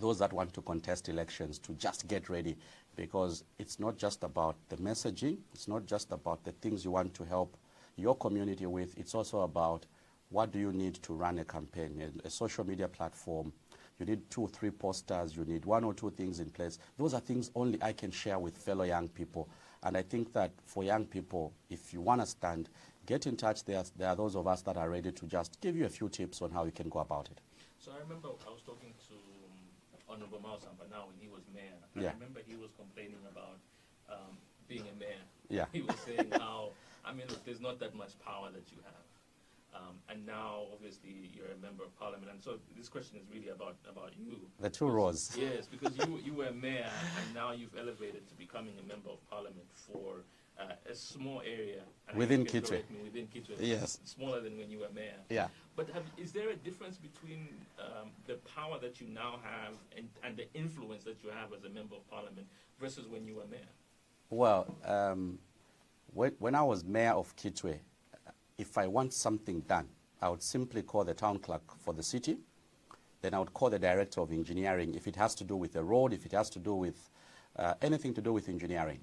those that want to contest elections to just get ready, because it's not just about the messaging, it's not just about the things you want to help your community with, it's also about what do you need to run a campaign, a social media platform. You need 2 or 3 posters, you need 1 or 2 things in place. Those are things only I can share with fellow young people. And I think that for young people, if you want to stand, get in touch. There are those of us that are ready to just give you a few tips on how you can go about it. So I remember I was talking to Honorable Mausamba now when he was mayor. And yeah. I remember he was complaining about being a mayor. Yeah. He was saying how, I mean, look, there's not that much power that you have. And now, obviously, you're a member of parliament. And so this question is really about you. The 2 roles. Yes, because you were a mayor, and now you've elevated to becoming a member of parliament for a small area. Within Kitwe. Within Kitwe. Yes. Smaller than when you were mayor. Yeah. But is there a difference between the power that you now have and the influence that you have as a member of parliament versus when you were mayor? Well, when I was mayor of Kitwe, if I want something done, I would simply call the town clerk for the city. Then I would call the director of engineering if it has to do with a road, if it has to do with anything to do with engineering.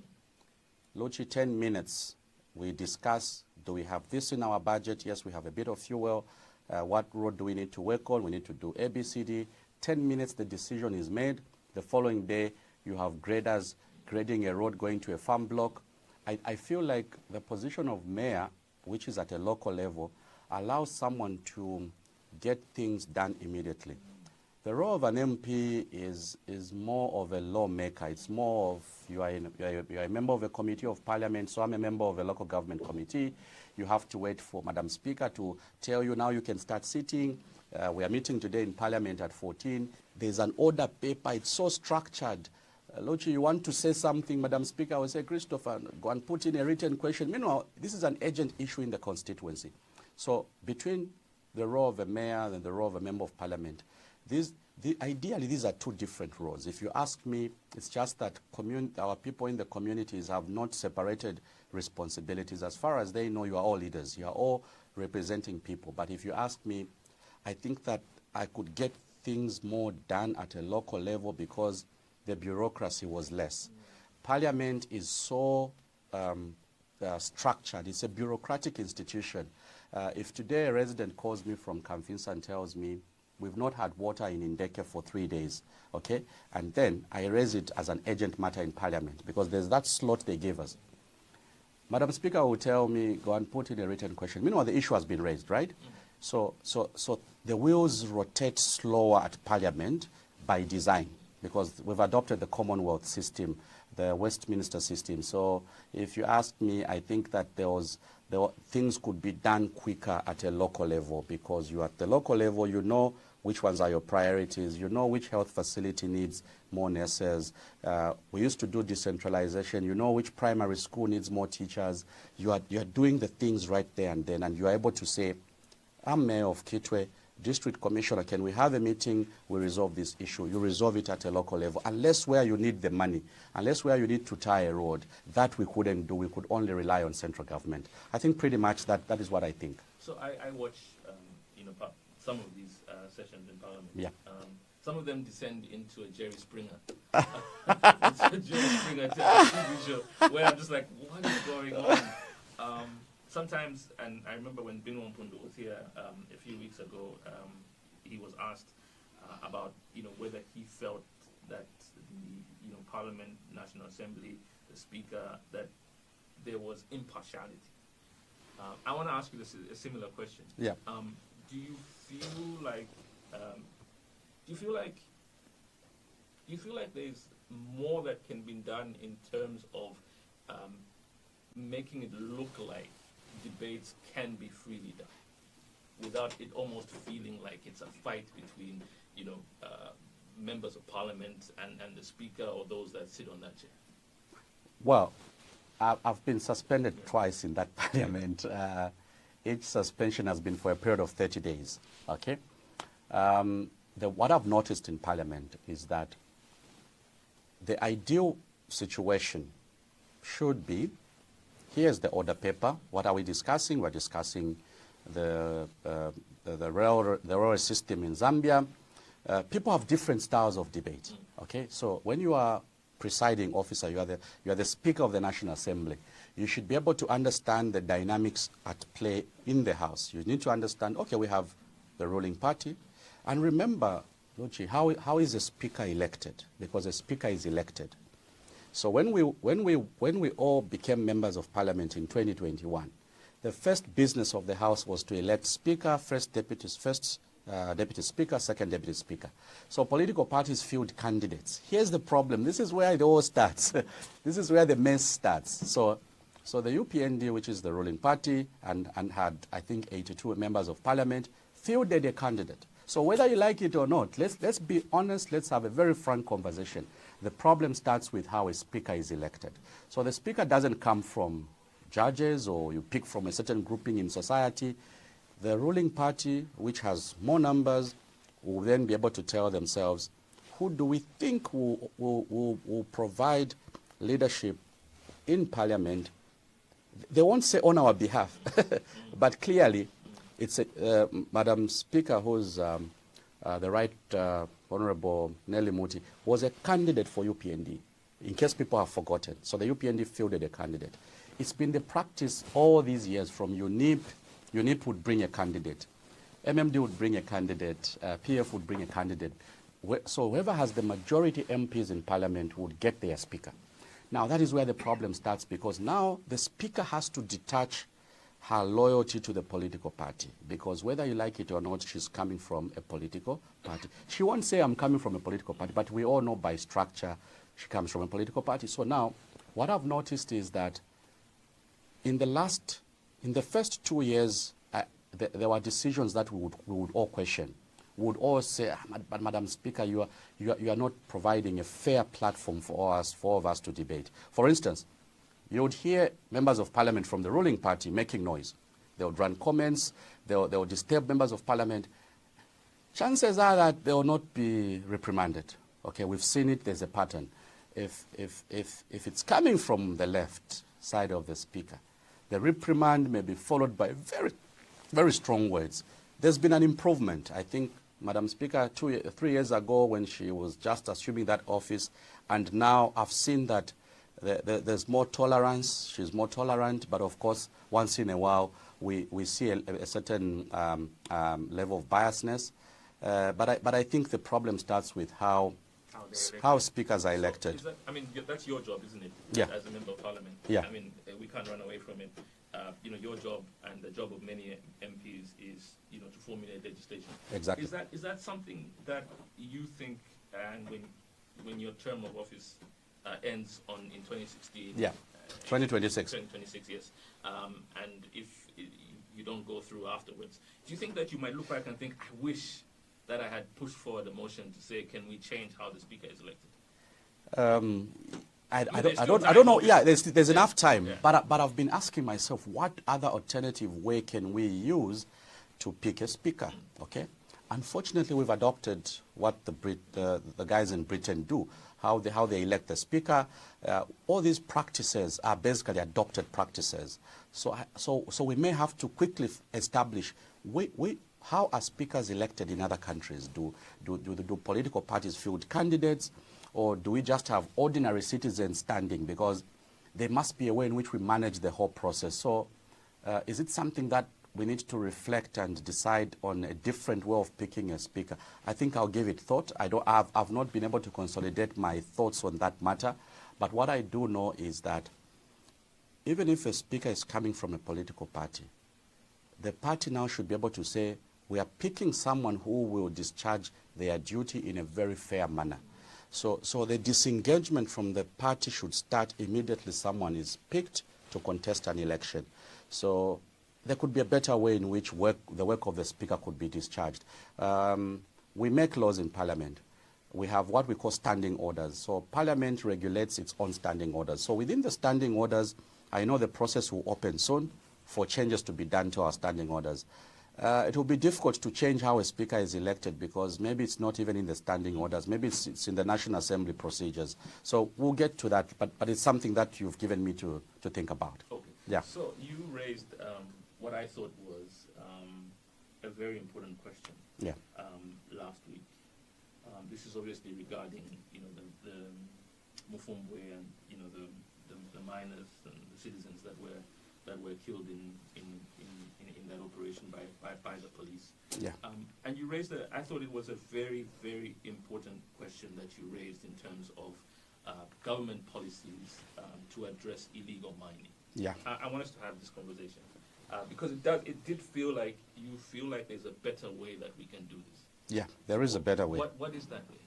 Luchi, 10 minutes, we discuss, do we have this in our budget? Yes, we have a bit of fuel. What road do we need to work on? We need to do A, B, C, D. 10 minutes, the decision is made. The following day, you have graders grading a road going to a farm block. I feel like the position of mayor, which is at a local level, allows someone to get things done immediately. The role of an MP is more of a lawmaker. It's more of, you are a member of a committee of parliament, so I'm a member of a local government committee. You have to wait for Madam Speaker to tell you now you can start sitting. We are meeting today in parliament at 14. There's an order paper. It's so structured. Lochi, you want to say something, Madam Speaker, I will say, Christopher, go and put in a written question. Meanwhile, this is an urgent issue in the constituency. So between the role of a mayor and the role of a member of parliament, ideally these are 2 different roles. If you ask me, it's just that our people in the communities have not separated responsibilities. As far as they know, you are all leaders. You are all representing people. But if you ask me, I think that I could get things more done at a local level because the bureaucracy was less. Parliament is so structured. It's a bureaucratic institution. If today a resident calls me from Kamfinsa and tells me, we've not had water in Ndeke for 3 days, okay? And then I raise it as an urgent matter in Parliament because there's that slot they gave us. Madam Speaker will tell me, go and put in a written question. Meanwhile, the issue has been raised, right? So the wheels rotate slower at Parliament by design, because we've adopted the Commonwealth system, the Westminster system. So if you ask me, I think that things could be done quicker at a local level, because you at the local level, you know which ones are your priorities, you know which health facility needs more nurses. We used to do decentralization, you know which primary school needs more teachers. You are doing the things right there and then, and you are able to say, I'm mayor of Kitwe, district commissioner, can we have a meeting, we resolve this issue. You resolve it at a local level, unless where you need the money, unless where you need to tie a road. That we couldn't do, we could only rely on central government. I think pretty much that is what I think. So I watch some of these sessions in parliament. Yeah. Some of them descend into a Jerry Springer. It's a Jerry Springer TV show where I'm just like, what is going on? Sometimes, and I remember when Binwa Mpundu was here a few weeks ago, he was asked about whether he felt that the Parliament, National Assembly, the Speaker, that there was impartiality. I want to ask you a similar question. Yeah. Do you feel like there's more that can be done in terms of making it look like debates can be freely done without it almost feeling like it's a fight between members of parliament and the speaker or those that sit on that chair? Well, I've been suspended twice in that parliament. Each suspension has been for a period of 30 days. Okay. What I've noticed in parliament is that the ideal situation should be, here's the order paper. What are we discussing? We're discussing the railway system in Zambia. people have different styles of debate. Okay, so when you are presiding officer, you are the Speaker of the National Assembly. You should be able to understand the dynamics at play in the House. You need to understand, okay, we have the ruling party. And remember, Luchi, how is a Speaker elected? Because a Speaker is elected. So when we all became members of Parliament in 2021, the first business of the House was to elect Speaker, first Deputy Speaker, second Deputy Speaker. So political parties field candidates. Here's the problem. This is where it all starts. This is where the mess starts. So the UPND, which is the ruling party, and had, I think, 82 members of Parliament, fielded a candidate. So whether you like it or not, let's be honest, let's have a very frank conversation. The problem starts with how a Speaker is elected. So the Speaker doesn't come from judges or you pick from a certain grouping in society. The ruling party, which has more numbers, will then be able to tell themselves, who do we think will provide leadership in Parliament? They won't say on our behalf, but clearly, it's Madam Speaker, who's the Right Honourable Nelly Muti, was a candidate for UPND, in case people have forgotten. So the UPND fielded a candidate. It's been the practice all these years from UNIP would bring a candidate, MMD would bring a candidate, PF would bring a candidate. So whoever has the majority MPs in Parliament would get their Speaker. Now that is where the problem starts, because now the Speaker has to detach her loyalty to the political party, because whether you like it or not, she's coming from a political party. She won't say, I'm coming from a political party, but we all know by structure she comes from a political party. So now what I've noticed is that in the first 2 years, there were decisions that we would all question. We would all say, but Madam Speaker, you are not providing a fair platform for all of us to debate. For instance, you would hear members of Parliament from the ruling party making noise. They would run comments, they would disturb members of Parliament. Chances are that they will not be reprimanded. Okay, we've seen it, there's a pattern. If it's coming from the left side of the Speaker, the reprimand may be followed by very, very strong words. There's been an improvement. I think, Madam Speaker, 3 years ago when she was just assuming that office, and now I've seen that there's more tolerance, she's more tolerant, but of course, once in a while, we see a certain level of biasness. But I think the problem starts with how speakers are elected. So that's your job, isn't it? Yeah. As a member of Parliament. Yeah. We can't run away from it. Your job and the job of many MPs is, to formulate legislation. Exactly. Is that something that you think, and when your term of office ends in 2016? Yeah. 2026. 2026, yes. And if you don't go through afterwards, do you think that you might look back and think, I wish that I had pushed forward a motion to say, can we change how the Speaker is elected? I don't know. Yeah, there's enough time. Yeah. But I've been asking myself, what other alternative way can we use to pick a Speaker? Okay. Unfortunately, we've adopted what the guys in Britain do, how they elect the Speaker. All these practices are basically adopted practices. So we may have to quickly establish how are speakers elected in other countries? Do political parties field candidates, or do we just have ordinary citizens standing? Because there must be a way in which we manage the whole process. So is it something that we need to reflect and decide on a different way of picking a speaker? I think I'll give it thought. I've not been able to consolidate my thoughts on that matter. But what I do know is that even if a speaker is coming from a political party, the party now should be able to say, we are picking someone who will discharge their duty in a very fair manner. So the disengagement from the party should start immediately someone is picked to contest an election. So there could be a better way in which the work of the Speaker could be discharged. We make laws in Parliament. We have what we call standing orders. So Parliament regulates its own standing orders. So within the standing orders, I know the process will open soon for changes to be done to our standing orders. It will be difficult to change how a Speaker is elected because maybe it's not even in the standing orders. Maybe it's in the National Assembly procedures. So we'll get to that, but it's something that you've given me to think about. Okay. Yeah. So you raised what I thought was a very important question. Yeah. Last week, This is obviously regarding, the mufumbwe and, the miners and the citizens that were killed in that operation by the police. Yeah. And you raised I thought it was a very, very important question that you raised in terms of government policies to address illegal mining. Yeah. I want us to have this conversation because it did feel like you feel like there's a better way that we can do this. Yeah, there is a better way. What is that way?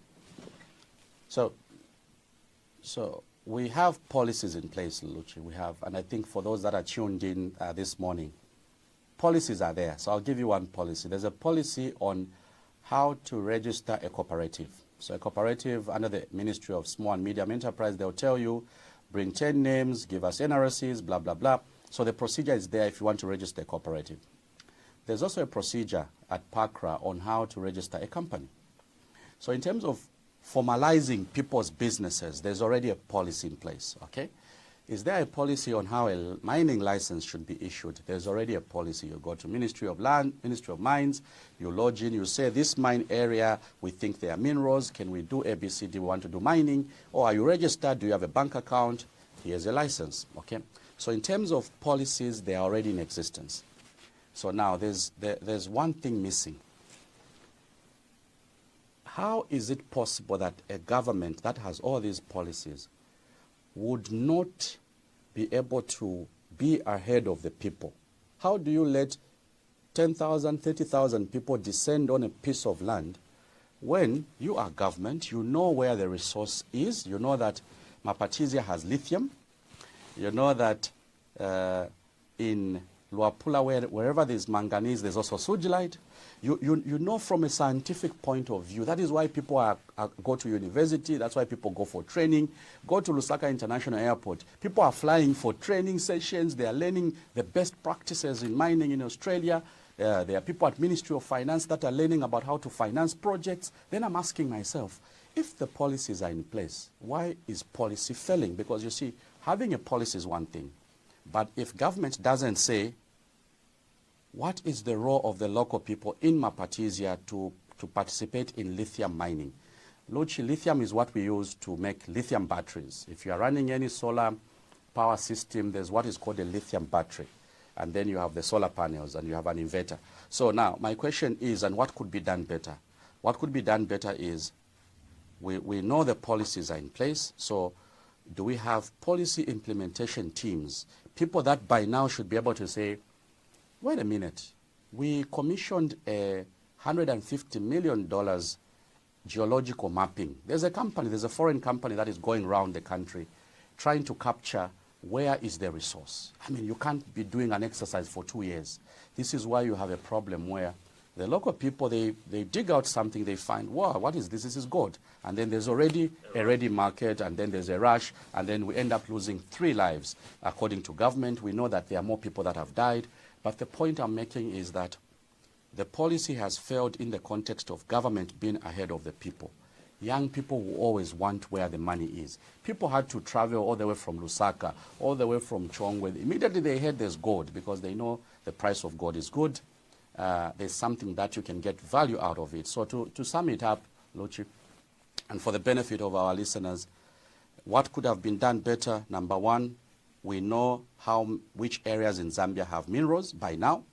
So we have policies in place, Luchi. We have, and I think for those that are tuned in this morning, policies are there. So I'll give you one policy. There's a policy on how to register a cooperative. So a cooperative under the Ministry of Small and Medium Enterprise, they'll tell you, bring 10 names, give us NRCs, blah, blah, blah. So the procedure is there if you want to register a cooperative. There's also a procedure at PACRA on how to register a company. So in terms of formalizing people's businesses, there's already a policy in place, okay? Is there a policy on how a mining license should be issued? There's already a policy. You go to Ministry of Land, Ministry of Mines, you lodge in, you say, this mine area, we think there are minerals, can we do ABCD, we want to do mining? Or are you registered, do you have a bank account? Here's a license, okay? So in terms of policies, they are already in existence. So now there's one thing missing. How is it possible that a government that has all these policies would not be able to be ahead of the people? How do you let 10,000, 30,000 people descend on a piece of land when you are government, you know where the resource is, you know that Mapatizia has lithium, you know that in Luapula, wherever there's manganese, there's also sugilite. You know from a scientific point of view. That is why people go to university. That's why people go for training. Go to Lusaka International Airport. People are flying for training sessions. They are learning the best practices in mining in Australia. There are people at Ministry of Finance that are learning about how to finance projects. Then I'm asking myself, if the policies are in place, why is policy failing? Because you see, having a policy is one thing. But if government doesn't say, what is the role of the local people in Mapatizia to participate in lithium mining? Luchi, lithium is what we use to make lithium batteries. If you are running any solar power system, there's what is called a lithium battery. And then you have the solar panels and you have an inverter. So now my question is, and what could be done better? What could be done better is, we know the policies are in place. So do we have policy implementation teams? People that by now should be able to say, wait a minute, we commissioned a $150 million geological mapping. There's a foreign company that is going around the country trying to capture where is the resource. I mean, you can't be doing an exercise for 2 years. This is why you have a problem where the local people, they dig out something, they find, wow, what is this? This is gold. And then there's already a ready market, and then there's a rush, and then we end up losing 3 lives. According to government, we know that there are more people that have died. But the point I'm making is that the policy has failed in the context of government being ahead of the people. Young people will always want where the money is. People had to travel all the way from Lusaka, all the way from Chongwe. Immediately they heard there's gold because they know the price of gold is good. There's something that you can get value out of it. So to sum it up, Luchi, and for the benefit of our listeners, what could have been done better? Number one, we know which areas in Zambia have minerals by now.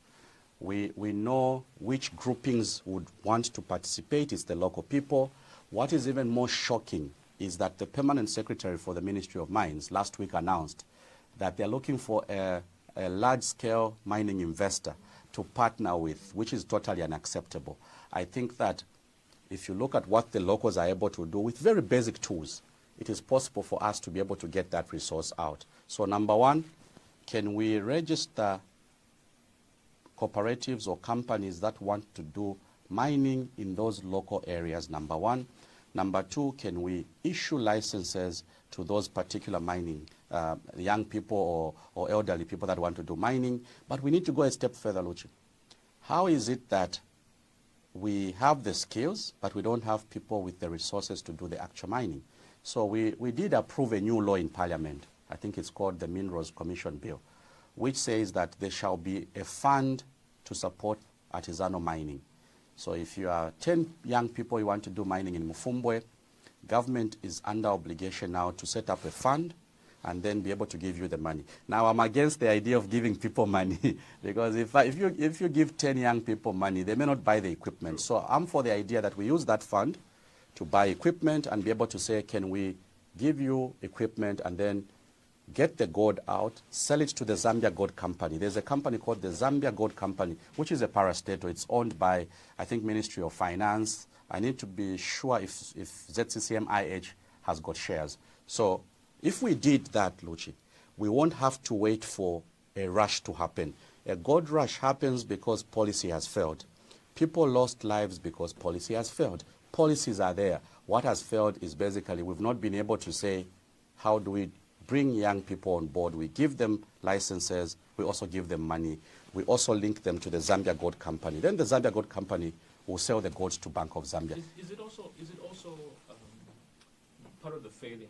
We know which groupings would want to participate. It's the local people. What is even more shocking is that the permanent secretary for the Ministry of Mines last week announced that they're looking for a large-scale mining investor to partner with, which is totally unacceptable. I think that if you look at what the locals are able to do with very basic tools, it is possible for us to be able to get that resource out. So number one, can we register cooperatives or companies that want to do mining in those local areas, number one. Number two, can we issue licenses to those particular mining, young people or elderly people that want to do mining? But we need to go a step further, Luchi. How is it that we have the skills, but we don't have people with the resources to do the actual mining? So we did approve a new law in Parliament. I think it's called the Minerals Commission Bill, which says that there shall be a fund to support artisanal mining. So if you are 10 young people you want to do mining in Mufumbwe, government is under obligation now to set up a fund and then be able to give you the money. Now, I'm against the idea of giving people money because if you give 10 young people money, they may not buy the equipment. So I'm for the idea that we use that fund to buy equipment and be able to say, can we give you equipment and then get the gold out, sell it to the Zambia Gold Company. There's a company called the Zambia Gold Company, which is a parastatal. It's owned by, I think, Ministry of Finance. I need to be sure if ZCCM-IH has got shares. So if we did that, Luchi, we won't have to wait for a rush to happen. A gold rush happens because policy has failed. People lost lives because policy has failed. Policies are there. What has failed is basically we've not been able to say, how do we bring young people on board? We give them licenses. We also give them money. We also link them to the Zambia Gold Company. Then the Zambia Gold Company will sell the gold to Bank of Zambia. Is it also part of the failing?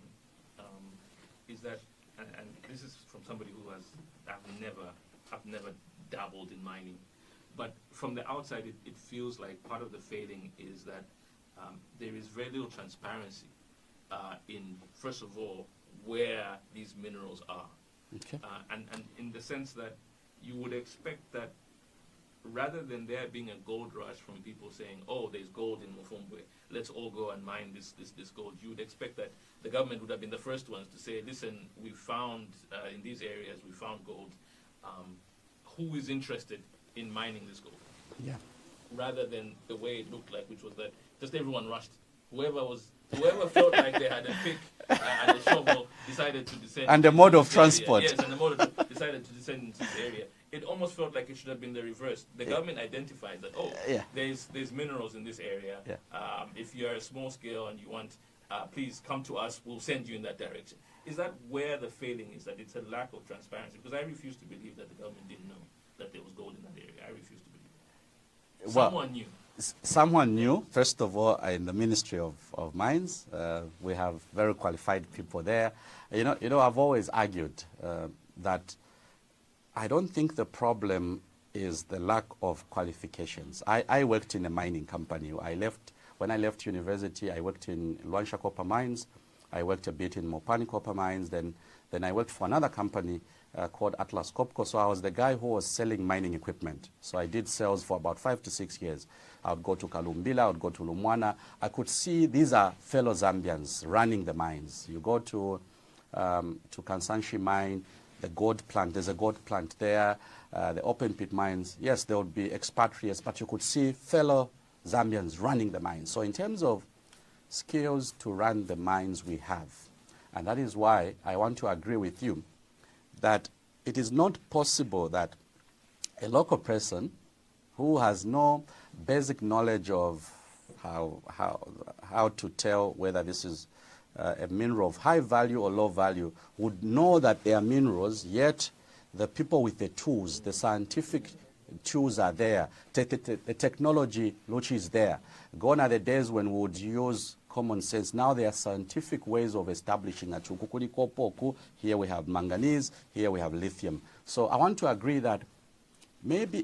Is that, and this is from somebody who has, I've never dabbled in mining, but from the outside it feels like part of the failing is that there is very little transparency in, first of all, where these minerals are. Okay. And in the sense that you would expect that rather than there being a gold rush from people saying, oh, there's gold in Mufumbwe, let's all go and mine this gold, you would expect that the government would have been the first ones to say, listen, we found, in these areas, we found gold. Who is interested in mining this gold? Yeah. Rather than the way it looked like, which was that just everyone rushed. Whoever felt like they had a pick and a shovel decided to descend. And the mode of transport. Yes, and the mode of decided to descend into this area. It almost felt like it should have been the reverse. The government identified that, there's minerals in this area. Yeah. If you're a small scale and you want, please come to us, we'll send you in that direction. Is that where the failing is, that it's a lack of transparency? Because I refuse to believe that the government didn't know that there was gold in that area. I refuse to believe it. Someone knew. Someone knew, first of all, in the Ministry of Mines. We have very qualified people there. You know, I've always argued that I don't think the problem is the lack of qualifications. I worked in a mining company. When I left university, I worked in Luansha Copper Mines. I worked a bit in Mopani Copper Mines. Then I worked for another company called Atlas Copco. So I was the guy who was selling mining equipment. So I did sales for about 5 to 6 years. I would go to Kalumbila, I would go to Lumwana. I could see these are fellow Zambians running the mines. You go to Kansanshi mine, the gold plant, there's a gold plant there, the open pit mines. Yes, there would be expatriates, but you could see fellow Zambians running the mines. So in terms of skills to run the mines we have, and that is why I want to agree with you that it is not possible that a local person who has no basic knowledge of how to tell whether this is a mineral of high value or low value would know that they are minerals, yet the people with the tools, the scientific tools are there, the technology which is there. Gone are the days when we would use common sense. Now there are scientific ways of establishing a chukukuri. Here we have manganese, here we have lithium. So I want to agree that maybe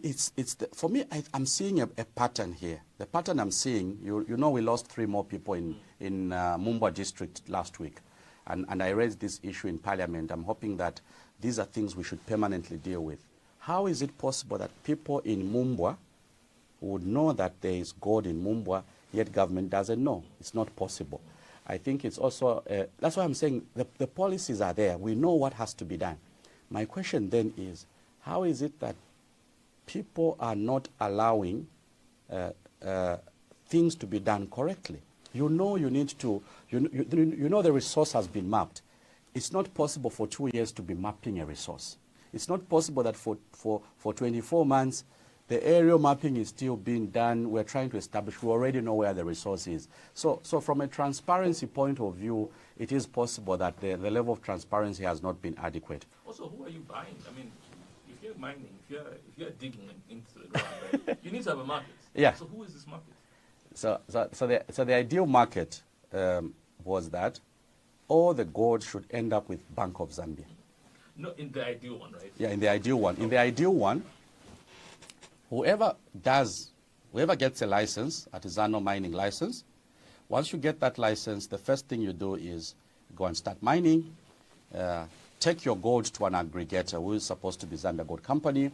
for me, I'm seeing a pattern here. The pattern I'm seeing, you know, we lost 3 more people in Mumbwa district last week. And I raised this issue in Parliament. I'm hoping that these are things we should permanently deal with. How is it possible that people in Mumbwa would know that there is gold in Mumbwa, yet government doesn't know? It's not possible. I think it's also, that's why I'm saying the policies are there. We know what has to be done. My question then is, how is it that people are not allowing things to be done correctly? You know you need to, you know the resource has been mapped. It's not possible for 2 years to be mapping a resource. It's not possible that for 24 months, the aerial mapping is still being done. We're trying to establish, we already know where the resource is. So from a transparency point of view, it is possible that the level of transparency has not been adequate. Also, who are you buying? I mean, if you're mining, if you're digging into the ground, right, you need to have a market. Yeah. So who is this market? So the ideal market was that all the gold should end up with Bank of Zambia. No, in the ideal one, right? Yeah, in the ideal one. In the ideal one, whoever whoever gets a license, artisanal mining license, once you get that license, the first thing you do is go and start mining, take your gold to an aggregator who is supposed to be Zambia Gold Company,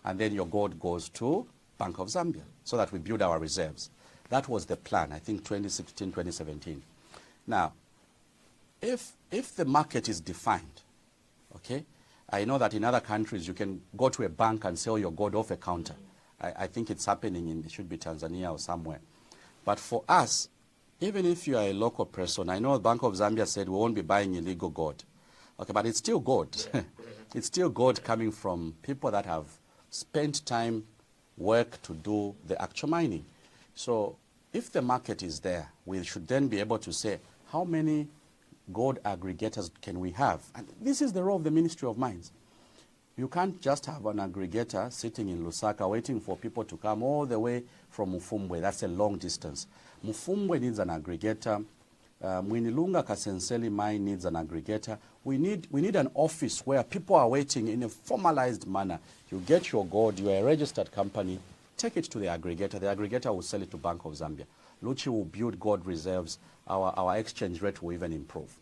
and then your gold goes to Bank of Zambia so that we build our reserves. That was the plan, I think 2016, 2017. Now, if the market is defined, okay, I know that in other countries you can go to a bank and sell your gold off a counter. I think it's happening in, it should be Tanzania or somewhere. But for us, even if you are a local person, I know Bank of Zambia said we won't be buying illegal gold. Okay, but it's still gold. It's still gold coming from people that have spent time, work to do the actual mining. So if the market is there, we should then be able to say, how many gold aggregators can we have? And this is the role of the Ministry of Mines. You can't just have an aggregator sitting in Lusaka waiting for people to come all the way from Mufumbwe. That's a long distance. Mufumbwe needs an aggregator. Mwinilunga Kasenseli mine needs an aggregator. We need an office where people are waiting in a formalized manner. You get your gold, you are a registered company, take it to the aggregator. The aggregator will sell it to Bank of Zambia. Luchi will build gold reserves. Our exchange rate will even improve.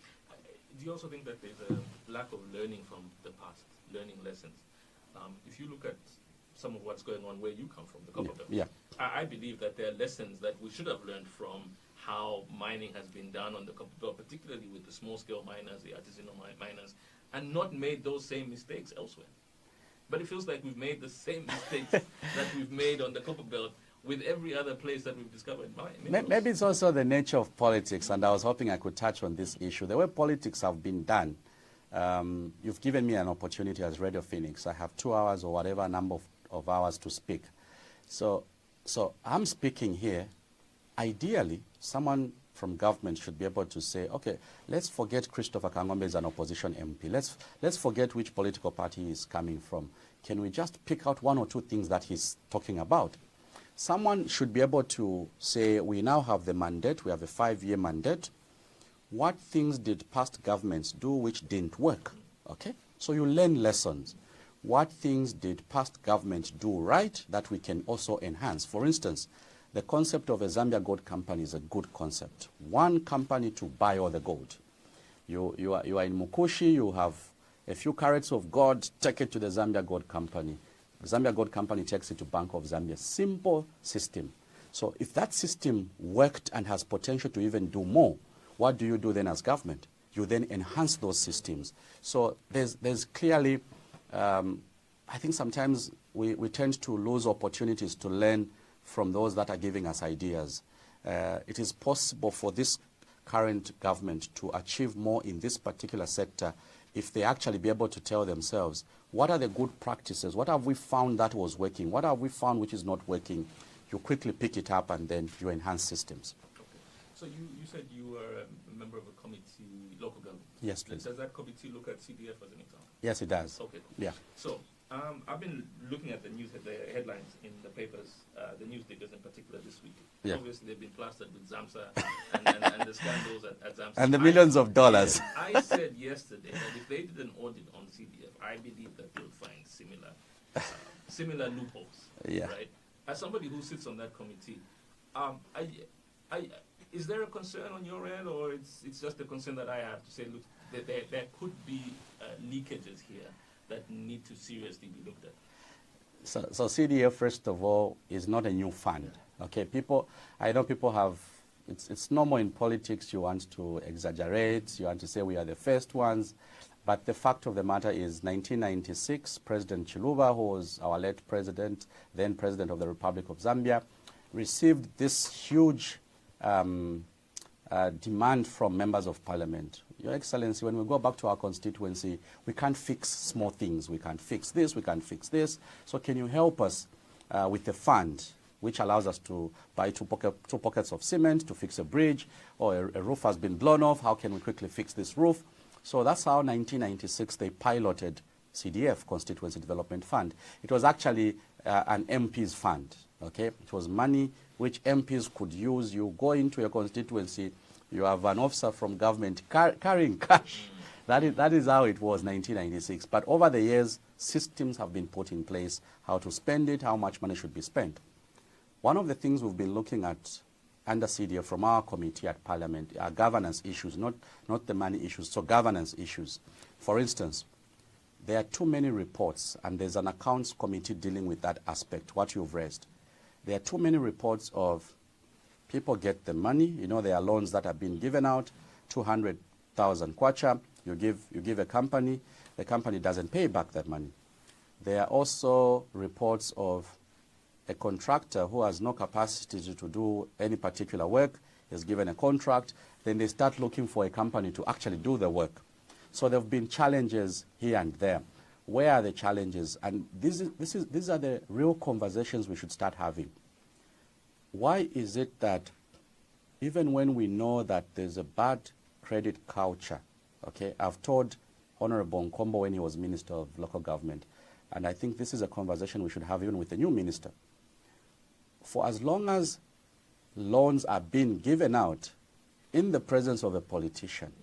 Do you also think that there's a lack of learning from the past, learning lessons? If you look at some of what's going on where you come from, the Copper Belt, yeah. I believe that there are lessons that we should have learned from how mining has been done on the Copper Belt, particularly with the small-scale miners, the artisanal miners, and not made those same mistakes elsewhere. But it feels like we've made the same mistakes that we've made on the Copper Belt with every other place that we've discovered minerals. Maybe it's also the nature of politics, and I was hoping I could touch on this issue. The way politics have been done, you've given me an opportunity as Radio Phoenix. I have 2 hours or whatever number of hours to speak. So I'm speaking here. Ideally, someone from government should be able to say, okay, let's forget Christopher Kangombe is an opposition MP. Let's forget which political party he's coming from. Can we just pick out 1 or 2 things that he's talking about? Someone should be able to say, we now have the mandate, we have a 5-year mandate. What things did past governments do which didn't work? Okay? So you learn lessons. What things did past governments do right that we can also enhance? For instance, the concept of a Zambia Gold Company is a good concept. One company to buy all the gold. You are in Mukushi, you have a few carats of gold, take it to the Zambia Gold Company. The Zambia Gold Company takes it to Bank of Zambia. Simple system. So if that system worked and has potential to even do more, what do you do then as government? You then enhance those systems. So there's clearly, I think sometimes we tend to lose opportunities to learn from those that are giving us ideas. It is possible for this current government to achieve more in this particular sector if they actually be able to tell themselves, what are the good practices? What have we found that was working? What have we found which is not working? You quickly pick it up and then you enhance systems. Okay. So you said you were a member of a committee, local government. Yes, please. Does that committee look at CDF as an example? Yes, it does. Okay. Yeah. So I've been looking at the headlines in the papers, the news diggers in particular this week. Yeah. Obviously, they've been plastered with ZAMSA and the scandals at ZAMSA. And the millions of dollars. I said yesterday that if they did an audit on CDF, I believe that they would find similar loopholes. Yeah. Right? As somebody who sits on that committee, is there a concern on your end, or it's just a concern that I have to say, look, there could be leakages here that need to seriously be looked at? So CDF, first of all, is not a new fund. Okay, I know people have, it's normal in politics, you want to exaggerate, you want to say we are the first ones, but the fact of the matter is 1996, President Chiluba, who was our late president, then President of the Republic of Zambia, received this huge demand from members of parliament. Your Excellency, when we go back to our constituency, we can't fix small things. We can't fix this, we can't fix this. So can you help us with the fund, which allows us to buy two pockets of cement to fix a bridge, or a roof has been blown off, how can we quickly fix this roof? So that's how 1996 they piloted CDF, Constituency Development Fund. It was actually an MP's fund, okay? It was money which MPs could use. You go into your constituency, you have an officer from government carrying cash. That is how it was 1996. But over the years, systems have been put in place, how to spend it, how much money should be spent. one of the things we've been looking at under CDF from our committee at Parliament are governance issues, not the money issues, so governance issues. For instance, there are too many reports, and there's an accounts committee dealing with that aspect, what you've raised. There are too many reports of people get the money, you know, there are loans that have been given out, 200,000 kwacha, you give a company, the company doesn't pay back that money. There are also reports of a contractor who has no capacity to do any particular work, is given a contract, then they start looking for a company to actually do the work. So there have been challenges here and there. Where are the challenges? And these are the real conversations we should start having. Why is it that even when we know that there's a bad credit culture, okay, I've told Honorable Nkombo when he was Minister of Local Government, and I think this is a conversation we should have even with the new minister. For as long as loans are being given out in the presence of a politician,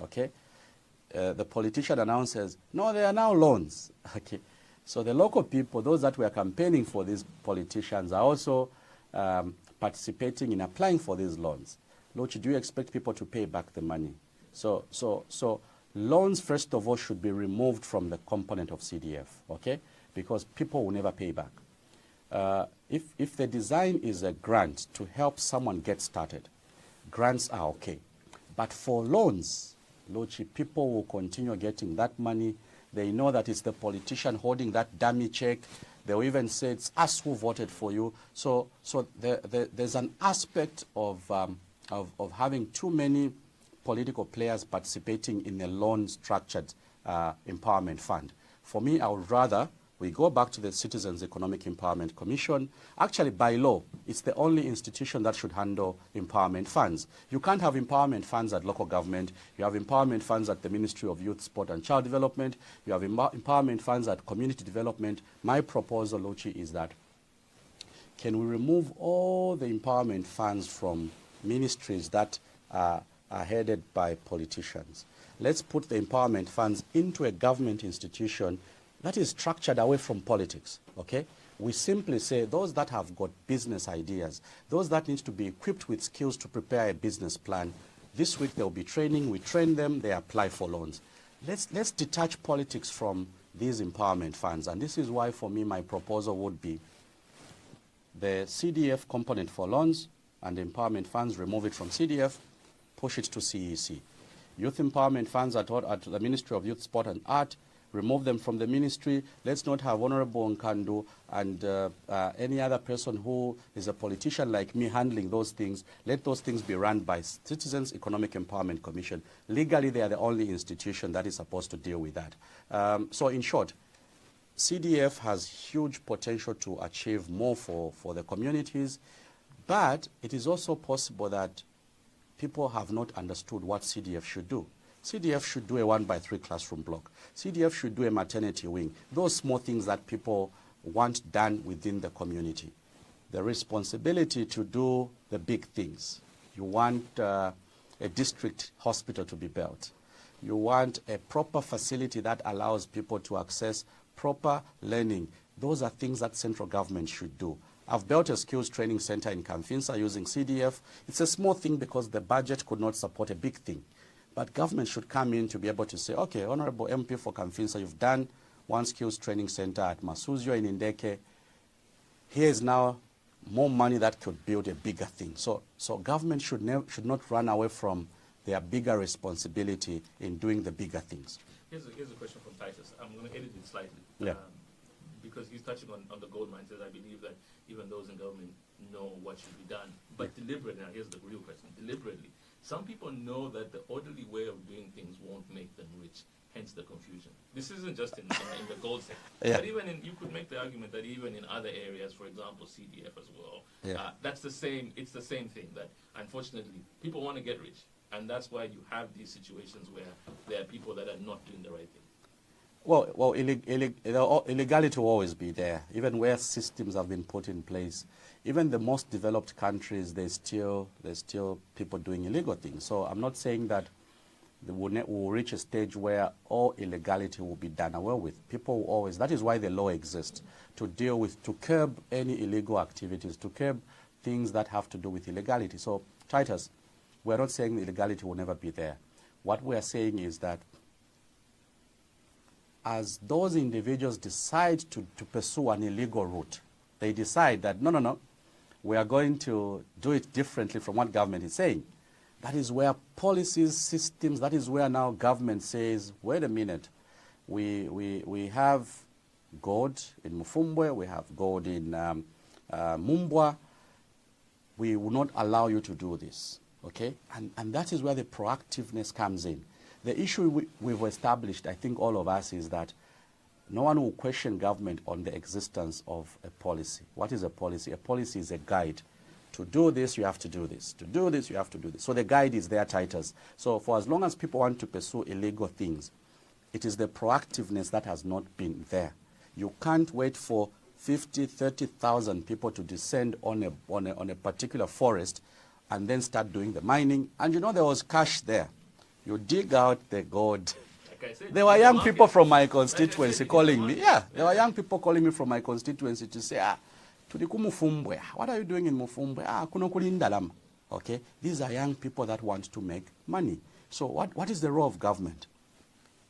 okay, the politician announces, no, there are now loans, okay. So the local people, those that were campaigning for these politicians, are also participating in applying for these loans. Lochi, do you expect people to pay back the money? So loans, first of all, should be removed from the component of CDF, okay, because people will never pay back. If the design is a grant to help someone get started, grants are okay. But for loans, Lochi, people will continue getting that money. They know that it's the politician holding that dummy check. They will even say it's us who voted for you. So there's an aspect of having too many political players participating in a loan-structured empowerment fund. For me, I would rather we go back to the Citizens Economic Empowerment Commission. Actually, by law, it's the only institution that should handle empowerment funds. You can't have empowerment funds at local government. You have empowerment funds at the Ministry of Youth, Sport and Child Development. You have empowerment funds at community development. My proposal, Lochi, is that can we remove all the empowerment funds from ministries that are headed by politicians? Let's put the empowerment funds into a government institution that is structured away from politics, okay? We simply say those that have got business ideas, those that need to be equipped with skills to prepare a business plan, this week they'll be training, we train them, they apply for loans. Let's detach politics from these empowerment funds, and this is why for me my proposal would be the CDF component for loans and the empowerment funds, remove it from CDF, push it to CEC. Youth empowerment funds at the Ministry of Youth, Sport and Art, remove them from the ministry. Let's not have Honorable Nkandu and any other person who is a politician like me handling those things. Let those things be run by Citizens Economic Empowerment Commission. Legally, they are the only institution that is supposed to deal with that. So in short, CDF has huge potential to achieve more for the communities, but it is also possible that people have not understood what CDF should do. CDF should do a 1x3 classroom block. CDF should do a maternity wing. Those small things that people want done within the community. The responsibility to do the big things. You want a district hospital to be built. You want a proper facility that allows people to access proper learning. Those are things that central government should do. I've built a skills training center in Kamfinsa using CDF. It's a small thing because the budget could not support a big thing. But government should come in to be able to say, okay, Honorable MP for Kamfinsa, you've done one skills training center at Masuzio in Indeke. Here's now more money that could build a bigger thing. So government should not run away from their bigger responsibility in doing the bigger things. Here's a question from Titus. I'm going to edit it slightly. Yeah. Because he's touching on the gold mines, as I believe that even those in government know what should be done. But deliberately, now here's the real question, deliberately, some people know that the orderly way of doing things won't make them rich, hence the confusion. This isn't just in the gold sector, but even you could make the argument that even in other areas, for example, CDF as well, it's the same thing, that unfortunately people want to get rich, and that's why you have these situations where there are people that are not doing the right thing. Well, illegality will always be there, even where systems have been put in place. Even the most developed countries, there's still people doing illegal things. So I'm not saying that we'll reach a stage where all illegality will be done away with. People will always, that is why the law exists, to deal with, to curb any illegal activities, to curb things that have to do with illegality. So, Titus, we're not saying illegality will never be there. What we are saying is that as those individuals decide to pursue an illegal route, they decide that, no, we are going to do it differently from what government is saying. That is where policies, systems, that is where now government says, wait a minute, we have gold in Mufumbwe, we have gold in Mumbwa, we will not allow you to do this, okay? And that is where the proactiveness comes in. The issue we've established, I think all of us, is that no one will question government on the existence of a policy. What is a policy? A policy is a guide. To do this, you have to do this. To do this, you have to do this. So the guide is there, Titus. So for as long as people want to pursue illegal things, it is the proactiveness that has not been there. You can't wait for 50, 30,000 people to descend on a particular forest and then start doing the mining. And you know there was cash there. You dig out the gold. Like I said, there were young people from my constituency calling me. Yeah, there were young people calling me from my constituency to say, Mufumbwe. What are you doing in Mufumbwe? Kuno kulindalama. Okay? These are young people that want to make money. So what is the role of government?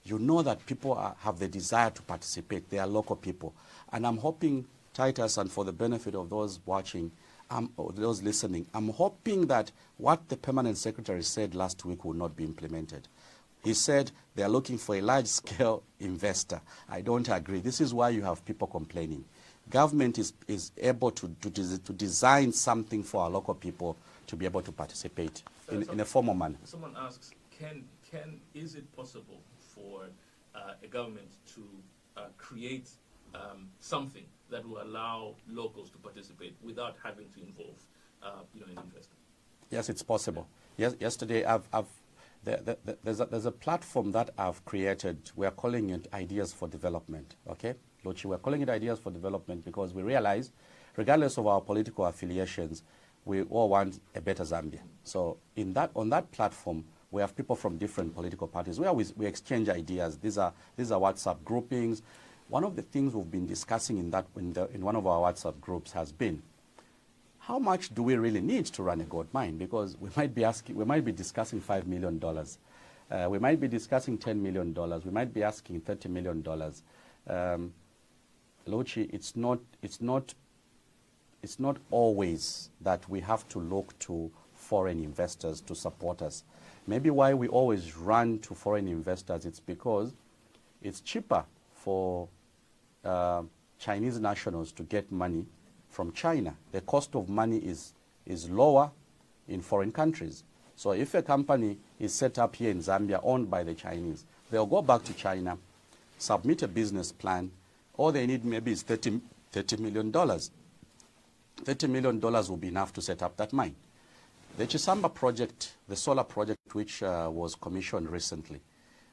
You know that people have the desire to participate. They are local people. And I'm hoping, Titus, and for the benefit of those watching, or those listening, I'm hoping that what the permanent secretary said last week will not be implemented. He said they are looking for a large-scale investor. I don't agree. This is why you have people complaining. Government is able to design something for our local people to be able to participate in a formal manner. Someone asks, is it possible for a government to create something that will allow locals to participate without having to involve an investor? Yes, it's possible. Yes, yesterday there's a platform that I've created. We are calling it Ideas for Development. Okay, Lochi, we're calling it Ideas for Development because we realize, regardless of our political affiliations, we all want a better Zambia. So on that platform, we have people from different political parties where we exchange ideas. These are WhatsApp groupings. One of the things we've been discussing in one of our WhatsApp groups has been, how much do we really need to run a gold mine? Because we might be discussing $5 million. We might be discussing $10 million. We might be asking $30 million. Lochi, it's not always that we have to look to foreign investors to support us. Maybe why we always run to foreign investors, it's because it's cheaper for Chinese nationals to get money from China. The cost of money is lower in foreign countries. So if a company is set up here in Zambia owned by the Chinese, they'll go back to China, submit a business plan. All they need maybe is $30 million. $30 million will be enough to set up that mine. The Chisamba project, the solar project which was commissioned recently,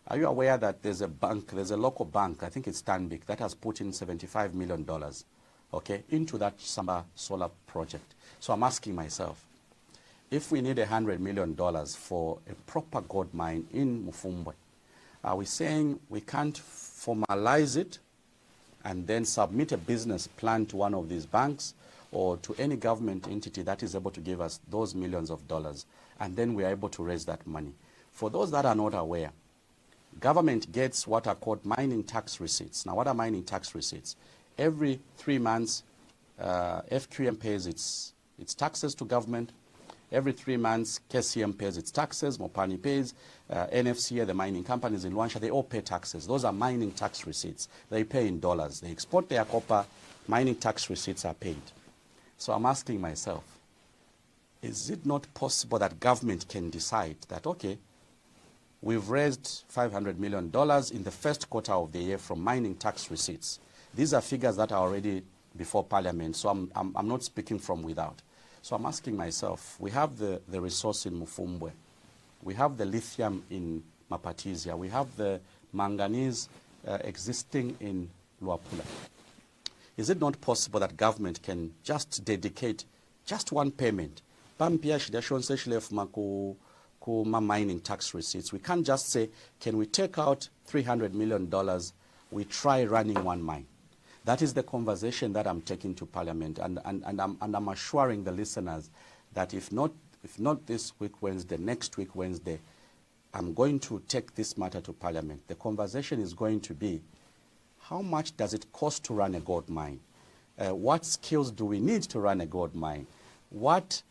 are you aware that there's a local bank, I think it's Stanbic, that has put in $75 million, okay, into that Chisamba solar project? So I'm asking myself, if we need $100 million for a proper gold mine in Mufumbwe, are we saying we can't formalize it and then submit a business plan to one of these banks or to any government entity that is able to give us those millions of dollars, and then we are able to raise that money? For those that are not aware, government gets what are called mining tax receipts. Now, what are mining tax receipts? Every 3 months, FQM pays its taxes to government. Every 3 months, KCM pays its taxes, Mopani pays, NFCA, the mining companies in Luansha, they all pay taxes. Those are mining tax receipts. They pay in dollars. They export their copper, mining tax receipts are paid. So I'm asking myself, is it not possible that government can decide that, okay, we've raised $500 million in the first quarter of the year from mining tax receipts. These are figures that are already before Parliament, so I'm not speaking from without. So I'm asking myself, we have the resource in Mufumbwe. We have the lithium in Mapatizia. We have the manganese existing in Luapula. Is it not possible that government can just dedicate just one payment? Pampia shidashon seshlef maku kuma mining tax receipts. We can't just say, can we take out $300 million, we try running one mine. That is the conversation that I'm taking to Parliament, and I'm assuring the listeners that if not this week Wednesday, next week Wednesday, I'm going to take this matter to Parliament. The conversation is going to be, how much does it cost to run a gold mine? What skills do we need to run a gold mine? What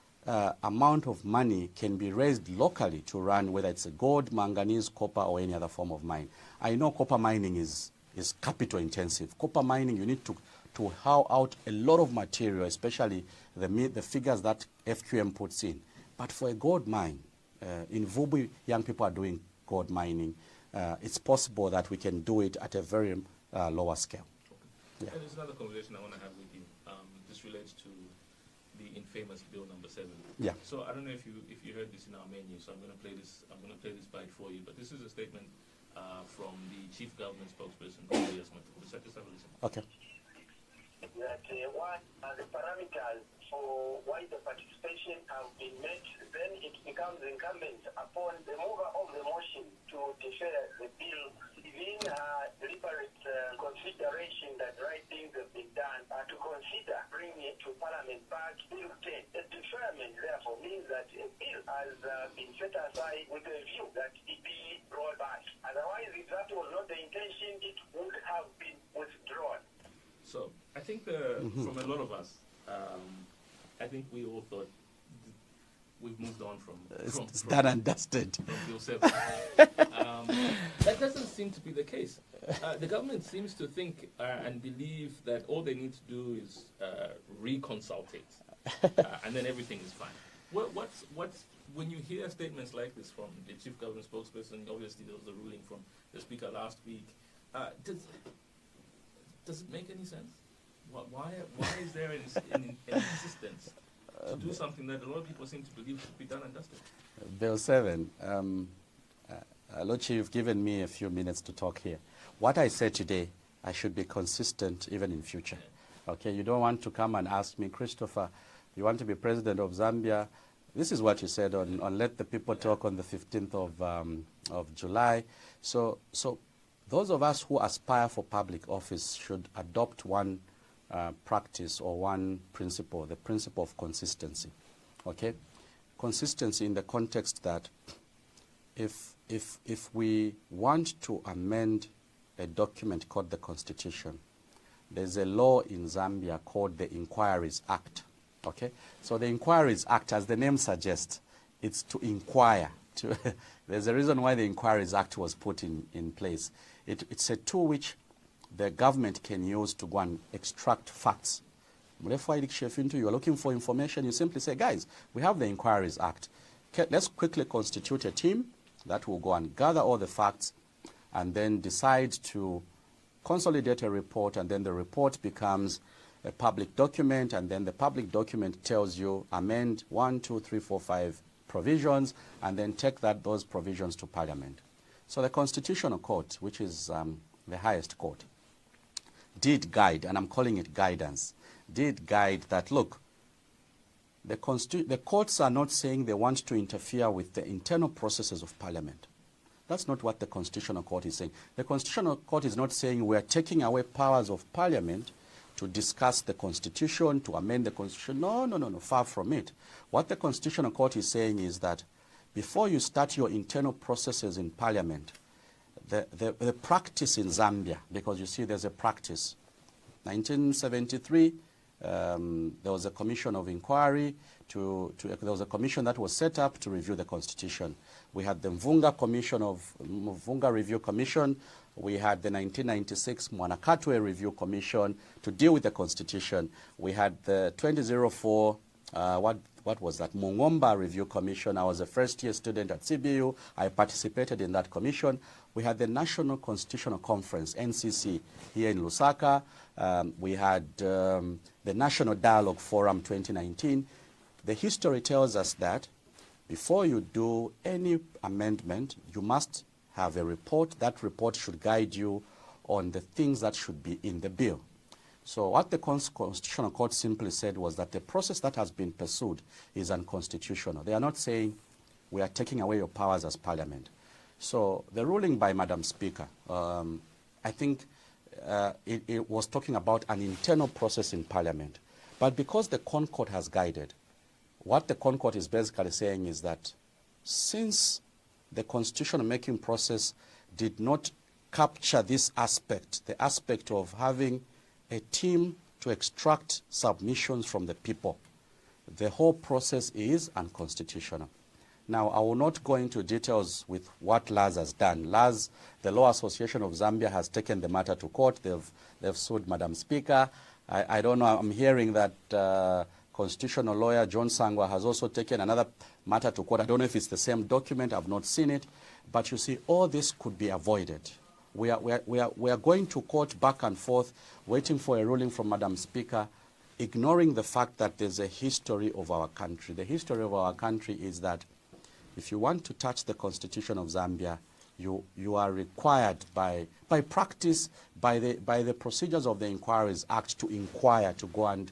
amount of money can be raised locally to run, whether it's a gold, manganese, copper, or any other form of mine? I know copper mining is capital intensive. Copper mining, you need to haul out a lot of material, especially the figures that FQM puts in. But for a gold mine, in Vubu, young people are doing gold mining. It's possible that we can do it at a very lower scale. Okay. Yeah. And there's another conversation I want to have with you. This relates to the infamous Bill number 7. Yeah. So I don't know if you heard this in our menu. So I'm going to play this bite for you. But this is a statement from the chief government spokesperson. Just have a listen. Okay. That one, the parameters for why the participation have been met, then it becomes incumbent upon the mover of the motion to defer the bill, giving deliberate consideration that right things have been done, to consider bringing it to Parliament back Bill 10. The deferment, therefore, means that a bill has been set aside with a view that it be brought back. Otherwise, if that was not the intention, it would have been withdrawn. So I think from a lot of us, I think we all thought we've moved on from it's done and dusted. From Bill 7. That doesn't seem to be the case. The government seems to think and believe that all they need to do is reconsultate, and then everything is fine. What's when you hear statements like this from the chief government spokesperson? Obviously, there was a ruling from the speaker last week. Does it make any sense? Why is there an insistence to do something that a lot of people seem to believe should be done and dusted? Bill 7, Lochi, you've given me a few minutes to talk here. What I said today, I should be consistent even in future. Yeah. Okay, you don't want to come and ask me, Christopher, you want to be president of Zambia? This is what you said on Let the People Talk on the 15th of July. So those of us who aspire for public office should adopt one practice or one principle, the principle of consistency. Okay? Consistency in the context that if we want to amend a document called the Constitution, there's a law in Zambia called the Inquiries Act. Okay? So the Inquiries Act, as the name suggests, it's to inquire. There's a reason why the Inquiries Act was put in place. It's a tool which the government can use to go and extract facts. You are looking for information, you simply say, guys, we have the Inquiries Act. Okay, let's quickly constitute a team that will go and gather all the facts and then decide to consolidate a report, and then the report becomes a public document, and then the public document tells you amend 1, 2, 3, 4, 5 provisions, and then take those provisions to Parliament. So the Constitutional Court, which is the highest court, did guide, and I'm calling it guidance, did guide that, look, the courts are not saying they want to interfere with the internal processes of Parliament. That's not what the Constitutional Court is saying. The Constitutional Court is not saying we're taking away powers of Parliament to discuss the Constitution, to amend the Constitution. No, far from it. What the Constitutional Court is saying is that before you start your internal processes in Parliament, the practice in Zambia, because you see there's a practice. 1973, there was a commission of inquiry. There was a commission that was set up to review the Constitution. We had the Mvunga Review Commission. We had the 1996 Mwanakatwe Review Commission to deal with the Constitution. We had the 2004, what was that, Mungomba Review Commission. I was a first-year student at CBU. I participated in that commission. We had the National Constitutional Conference, NCC, here in Lusaka. We had the National Dialogue Forum 2019. The history tells us that before you do any amendment, you must have a report. That report should guide you on the things that should be in the bill. So what the Constitutional Court simply said was that the process that has been pursued is unconstitutional. They are not saying we are taking away your powers as Parliament. So the ruling by Madam Speaker, I think it was talking about an internal process in Parliament. But because the Concord has guided, what the Concord is basically saying is that since the constitution-making process did not capture this aspect, the aspect of having a team to extract submissions from the people, the whole process is unconstitutional. Now, I will not go into details with what LAS has done. LAS, the Law Association of Zambia, has taken the matter to court. They've sued Madam Speaker. I don't know, I'm hearing that constitutional lawyer John Sangwa has also taken another matter to court. I don't know if it's the same document. I've not seen it. But you see, all this could be avoided. We are going to court back and forth, waiting for a ruling from Madam Speaker, ignoring the fact that there's a history of our country. The history of our country is that if you want to touch the Constitution of Zambia, you are required by practice, by the procedures of the Inquiries Act to inquire, to go and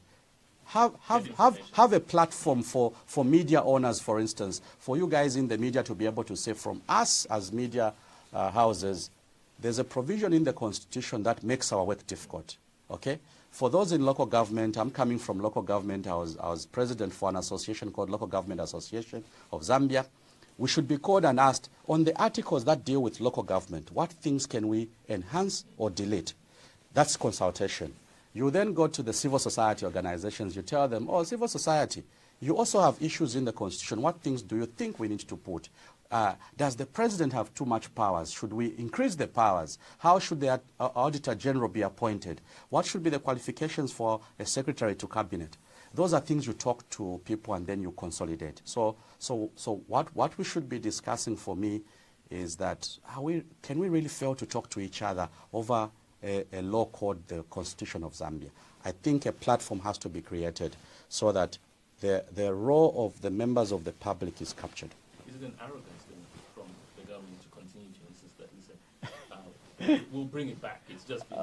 have a platform for media owners, for instance, for you guys in the media to be able to say from us as media houses, there's a provision in the Constitution that makes our work difficult, okay? For those in local government, I'm coming from local government. I was president for an association called Local Government Association of Zambia. We should be called and asked, on the articles that deal with local government, what things can we enhance or delete? That's consultation. You then go to the civil society organizations. You tell them, oh, civil society, you also have issues in the Constitution. What things do you think we need to put? Does the president have too much powers? Should we increase the powers? How should the auditor general be appointed? What should be the qualifications for a secretary to cabinet? Those are things you talk to people and then you consolidate. So what we should be discussing for me is that can we really fail to talk to each other over a law called the Constitution of Zambia? I think a platform has to be created so that the role of the members of the public is captured. Is it an arrogance then from the government to continue to insist that, listen, we'll bring it back? It's just been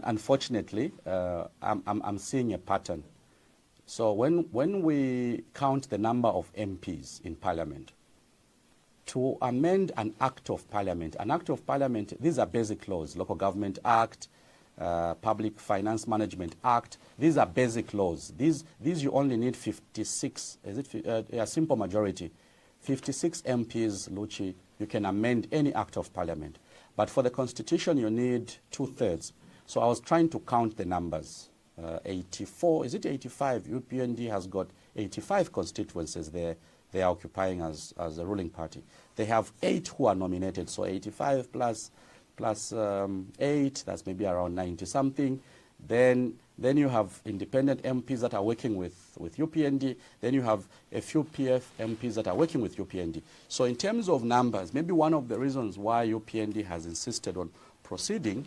unfortunately, I'm seeing a pattern. So when we count the number of MPs in Parliament, to amend an Act of Parliament, these are basic laws, Local Government Act, Public Finance Management Act, these are basic laws. These you only need 56, a simple majority. 56 MPs, Luchi, you can amend any Act of Parliament. But for the Constitution, you need 2/3. So I was trying to count the numbers. 84, is it 85? UPND has got 85 constituencies they are occupying as a ruling party. They have 8 who are nominated, so 85 plus 8, that's maybe around 90-something. Then you have independent MPs that are working with UPND. Then you have a few PF MPs that are working with UPND. So in terms of numbers, maybe one of the reasons why UPND has insisted on proceeding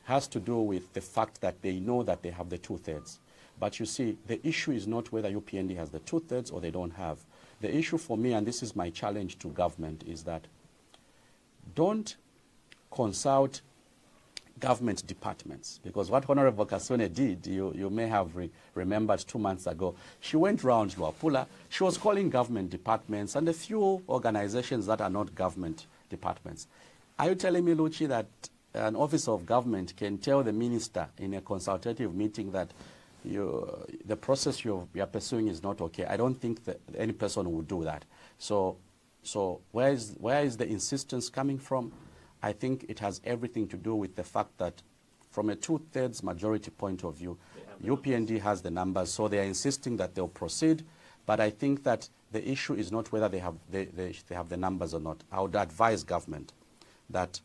has to do with the fact that they know that they have the 2/3. But you see, the issue is not whether UPND has the 2/3 or they don't have. The issue for me, and this is my challenge to government, is that don't consult government departments. Because what Honorable Kasone did, you may have remembered 2 months ago, she went round Luapula, she was calling government departments and a few organizations that are not government departments. Are you telling me, Luchi, that an officer of government can tell the minister in a consultative meeting that the process you are pursuing is not okay? I don't think that any person would do that. So where is the insistence coming from? I think it has everything to do with the fact that from a 2/3 majority point of view, UPND has the numbers, so they are insisting that they'll proceed. But I think that the issue is not whether they have the numbers or not. I would advise government that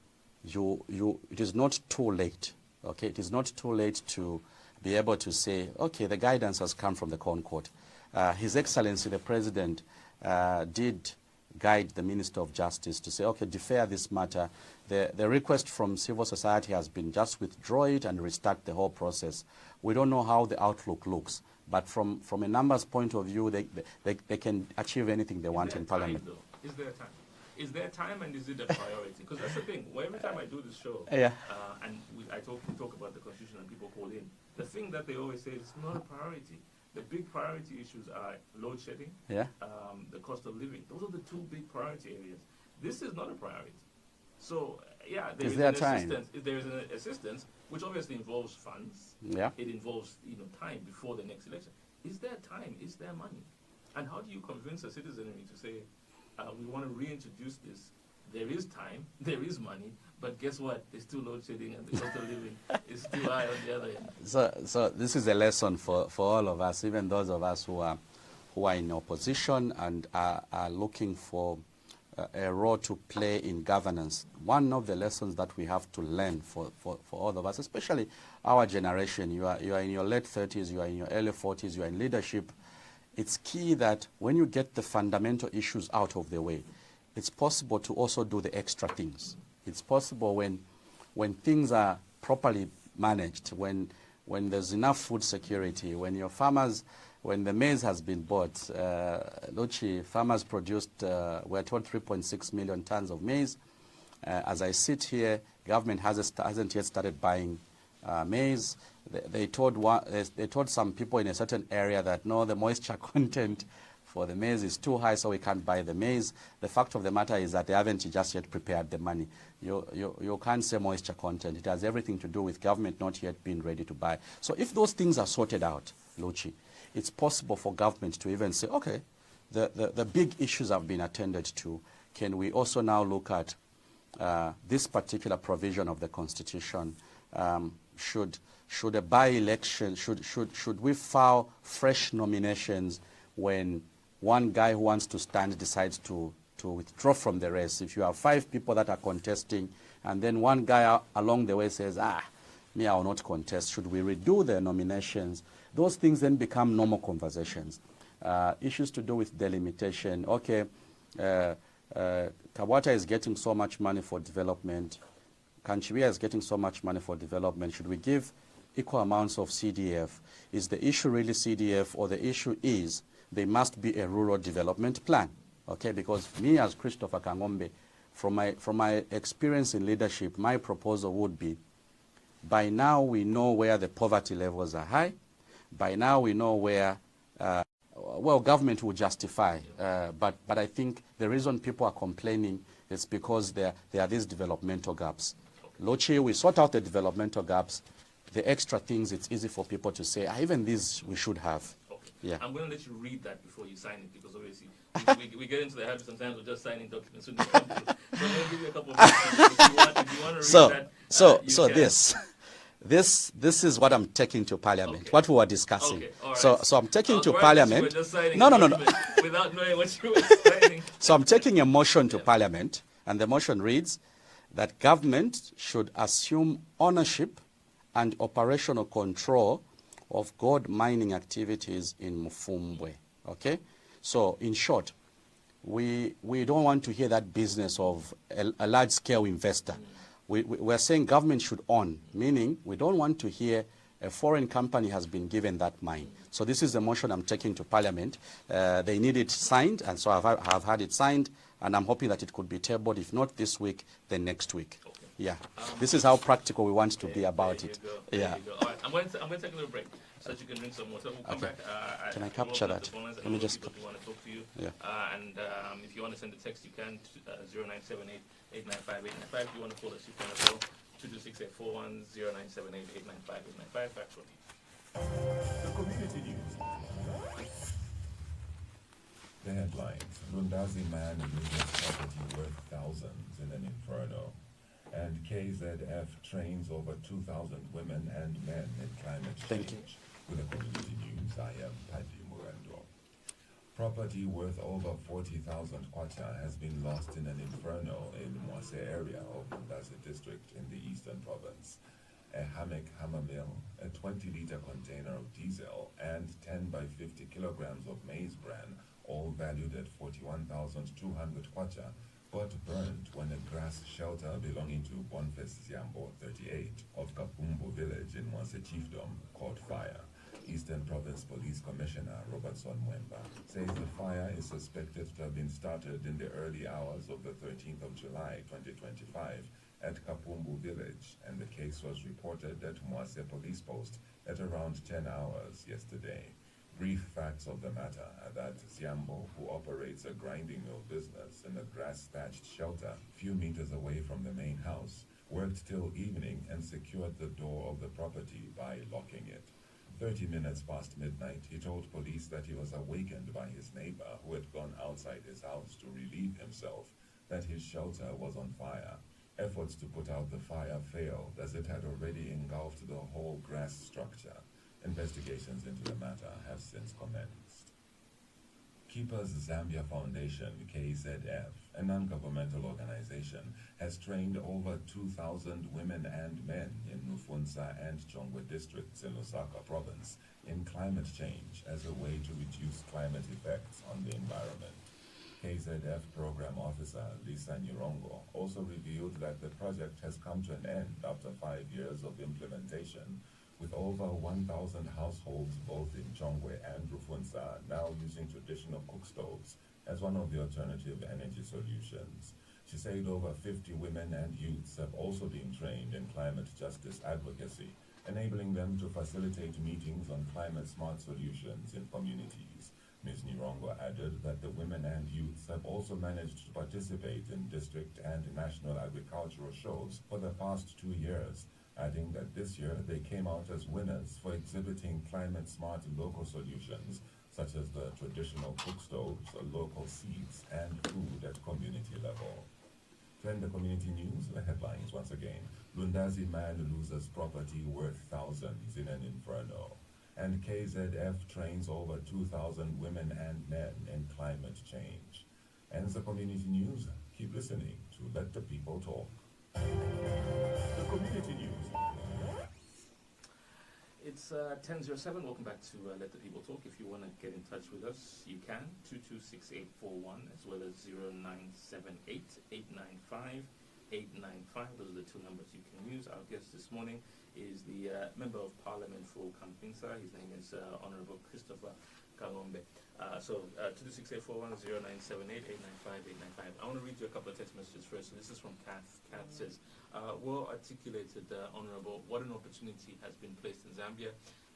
it is not too late, okay? It is not too late to be able to say, okay, the guidance has come from the Concord. His Excellency, the President, did guide the Minister of Justice to say, okay, defer this matter. The request from civil society has been just withdraw it and restart the whole process. We don't know how the outlook looks, but from a numbers point of view, they can achieve anything they want in Parliament. Though? Is there time? Is there time and is it a priority? Because that's the thing. Well, every time I do this show, yeah, and we talk about the Constitution and people call in, the thing that they always say is it's not a priority. the big priority issues are load shedding, Yeah. the cost of living. Those are the two big priority areas. This is not a priority. So, yeah, Is there an time? assistance. There is an assistance, which obviously involves funds. Yeah. It involves, time before the next election. Is there time? Is there money? And how do you convince a citizenry to say, we want to reintroduce this? There is time, there is money, but guess what? There's still load shedding and the cost of living is still high on the other end. So this is a lesson for all of us, even those of us who are in opposition and are looking for a role to play in governance. One of the lessons that we have to learn for all of us, especially our generation, you are in your late 30s, you are in your early 40s, you are in leadership. It's key that when you get the fundamental issues out of the way, it's possible to also do the extra things. It's possible when things are properly managed, when there's enough food security, when your farmers, when the maize has been bought, Luchi, farmers produced, we're told 3.6 million tons of maize. As I sit here, government hasn't yet started buying maize. They told some people in a certain area that no, the moisture content for the maize is too high, so we can't buy the maize. The fact of the matter is that they haven't just yet prepared the money. You can't say moisture content. It has everything to do with government not yet being ready to buy. So if those things are sorted out, Luchi, it's possible for government to even say, okay, the big issues have been attended to. Can we also now look at this particular provision of the Constitution? Should a by-election, should we file fresh nominations when one guy who wants to stand decides to withdraw from the race? If you have 5 people that are contesting and then one guy along the way says, me, I will not contest, should we redo the nominations? Those things then become normal conversations. Issues to do with delimitation. Okay, Kabwata is getting so much money for development. Kanchiwia is getting so much money for development. Should we give equal amounts of CDF? Is the issue really CDF, or the issue is there must be a rural development plan? Okay, because me as Christopher Kangombe, from my experience in leadership, my proposal would be, by now we know where the poverty levels are high. By now we know where, government will justify. But I think the reason people are complaining is because there are these developmental gaps. Lochi, we sort out the developmental gaps. The extra things, it's easy for people to say, even these we should have. Okay. Yeah. I'm going to let you read that before you sign it, because obviously we get into the habit sometimes of just signing documents. So I'm going to give you a couple of minutes. If you want to read that, This is what I'm taking to Parliament. Okay. What we were discussing. Okay, all right. So I'm taking to You Parliament. were just signing No. without knowing what you were signing. So I'm taking a motion to Parliament, and the motion reads that government should assume ownership and operational control of gold mining activities in Mufumbwe. Okay? So in short, we don't want to hear that business of a large-scale investor. We're saying government should own, meaning we don't want to hear a foreign company has been given that mine. So this is the motion I'm taking to Parliament. They need it signed, and so I've had it signed, and I'm hoping that it could be tabled, if not this week, then next week. Okay. Yeah. This is how practical we want to be about it. Yeah. All right. I'm going to take a little break so that you can drink some water. We'll come back. Can I capture that? Let me just. People want to talk to you. Yeah. And if you want to send a text, you can 0978 895 895. If you want to call us, you can as well. 226-841 0978 895 895. Back shortly. The community news. The headlines: Lundazi man loses property worth thousands in an inferno, and KZF trains over 2,000 women and men in climate change. With the community news, I am Paddy Murando. Property worth over 40,000 kwacha has been lost in an inferno in Mwase area of Lundazi district in the eastern province. A hammock hammer mill, a 20-liter container of diesel, and 10 by 50 kilograms of maize bran, all valued at 41,200 kwacha, got burnt when a grass shelter belonging to Boniface Ziambo, 38, of Kapumbu village in Mwase Chiefdom caught fire. Eastern Province Police Commissioner Robertson Mwemba says the fire is suspected to have been started in the early hours of the 13th of July 2025 at Kapumbu village, and the case was reported at Mwase Police Post at around 10 hours yesterday. Brief facts of the matter are that Siambo, who operates a grinding mill business in a grass-thatched shelter a few meters away from the main house, worked till evening and secured the door of the property by locking it. 30 minutes past midnight, he told police that he was awakened by his neighbor, who had gone outside his house to relieve himself, that his shelter was on fire. Efforts to put out the fire failed, as it had already engulfed the whole grass structure. Investigations into the matter have since commenced. Keepers Zambia Foundation, KZF, a non-governmental organization, has trained over 2,000 women and men in Mufumbwe and Chongwe districts in Lusaka province in climate change as a way to reduce climate effects on the environment. KZF Program Officer Lisa Nyirongo also revealed that the project has come to an end after 5 years of implementation, with over 1,000 households both in Chongwe and Mufumbwe now using traditional cook stoves as one of the alternative energy solutions. She said over 50 women and youths have also been trained in climate justice advocacy, enabling them to facilitate meetings on climate-smart solutions in communities. Ms. Nyirongo added that the women and youths have also managed to participate in district and national agricultural shows for the past 2 years, adding that this year they came out as winners for exhibiting climate-smart local solutions, such as the traditional cook stoves, local seeds, and food at community level. To end the community news, the headlines once again. Lundazi man loses property worth thousands in an inferno. And KZF trains over 2,000 women and men in climate change. Ends the community news. Keep listening to Let the People Talk. The community news. It's 10:07. Welcome back to Let the People Talk. If you want to get in touch with us, you can. 226841 as well as 0978-895-895. Those are the two numbers you can use. Our guest this morning is the Member of Parliament for Kampinsa. His name is Honorable Christopher Kangombe. 226841 0978-895-895. I want to read you a couple of text messages first. So this is from Kath. Kath says, well articulated, Honorable, what an opportunity has been placed in Zambia.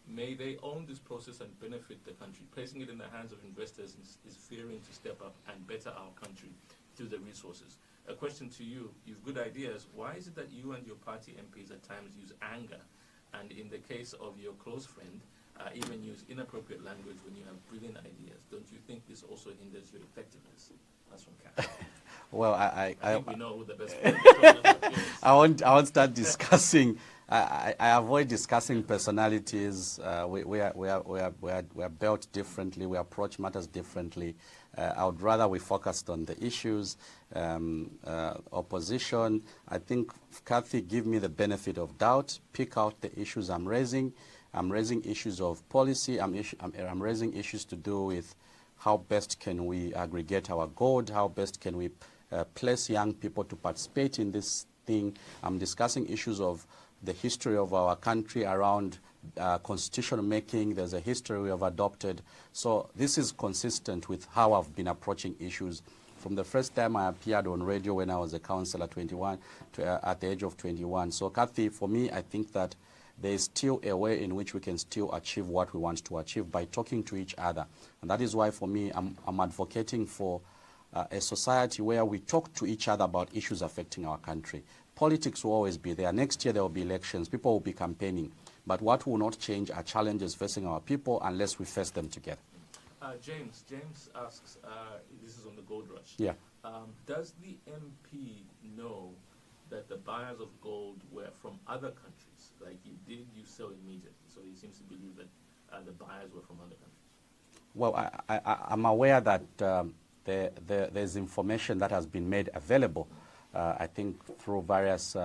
May they own this process and benefit the country. Placing it in the hands of investors is fearing to step up and better our country through the resources. A question to you, you've good ideas. Why is it that you and your party MPs at times use anger, and in the case of your close friend, even use inappropriate language when you have brilliant ideas? Don't you think this also hinders your effectiveness? That's from Kat. Well, I think we know who the best friend is. I won't start discussing. I avoid discussing personalities. We are built differently. We approach matters differently. I would rather we focused on the issues. Opposition. I think Kathy give me the benefit of doubt. Pick out the issues I'm raising. I'm raising issues of policy. I'm raising issues to do with how best can we aggregate our gold. How best can we place young people to participate in this thing. I'm discussing issues of the history of our country around constitution making. There's a history we have adopted. So this is consistent with how I've been approaching issues from the first time I appeared on radio when I was a councillor at the age of 21. So Kathy, for me, I think that there is still a way in which we can still achieve what we want to achieve by talking to each other. And that is why, for me, I'm advocating for a society where we talk to each other about issues affecting our country. Politics will always be there. Next year there will be elections. People will be campaigning. But what will not change are challenges facing our people unless we face them together. James asks, this is on the gold rush. Yeah. Does the MP know that the buyers of gold were from other countries? Like you sell immediately. So he seems to believe that the buyers were from other countries. Well, I'm aware that there's information that has been made available, I think through various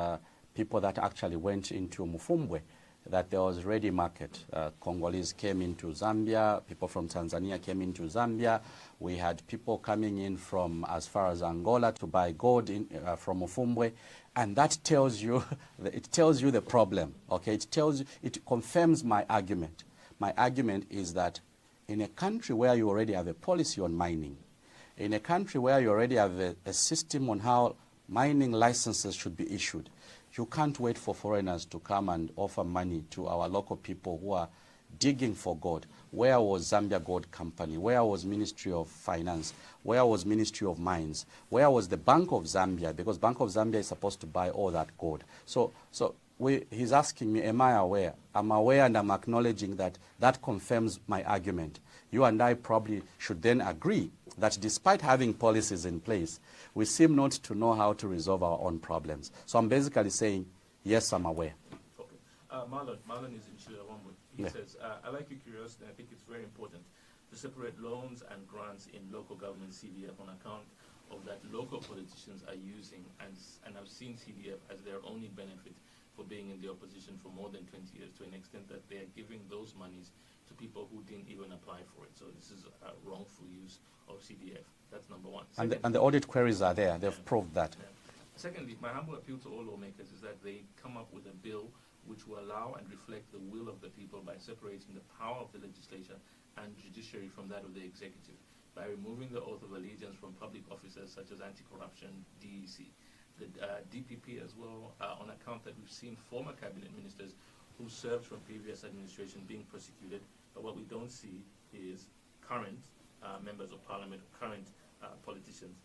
people that actually went into Mufumbwe, that there was ready market. Congolese came into Zambia, people from Tanzania came into Zambia. We had people coming in from as far as Angola to buy gold from Mufumbwe. And that tells you, it tells you the problem, okay? It confirms my argument. My argument is that in a country where you already have a policy on mining, in a country where you already have a system on how mining licenses should be issued, you can't wait for foreigners to come and offer money to our local people who are digging for gold. Where was Zambia Gold Company? Where was Ministry of Finance? Where was Ministry of Mines? Where was the Bank of Zambia? Because Bank of Zambia is supposed to buy all that gold. So he's asking me, am I aware? I'm aware, and I'm acknowledging that that confirms my argument. You and I probably should then agree that despite having policies in place, we seem not to know how to resolve our own problems. So I'm basically saying, yes, I'm aware. Okay. Marlon is in Chilavombo. He says, I like your curiosity, and I think it's very important to separate loans and grants in local government CDF on account of that local politicians are using, and I've seen CDF as their only benefit for being in the opposition for more than 20 years, to an extent that they are giving those monies to people who didn't even apply for it. So this is a wrongful use of CDF. That's number one. And the audit queries are there. They've proved that. Yeah. Secondly, my humble appeal to all lawmakers is that they come up with a bill which will allow and reflect the will of the people by separating the power of the legislature and judiciary from that of the executive, by removing the oath of allegiance from public officers such as anti-corruption, DEC, the DPP as well, on account that we've seen former cabinet ministers who served from previous administration being prosecuted, but what we don't see is current members of parliament, current politicians,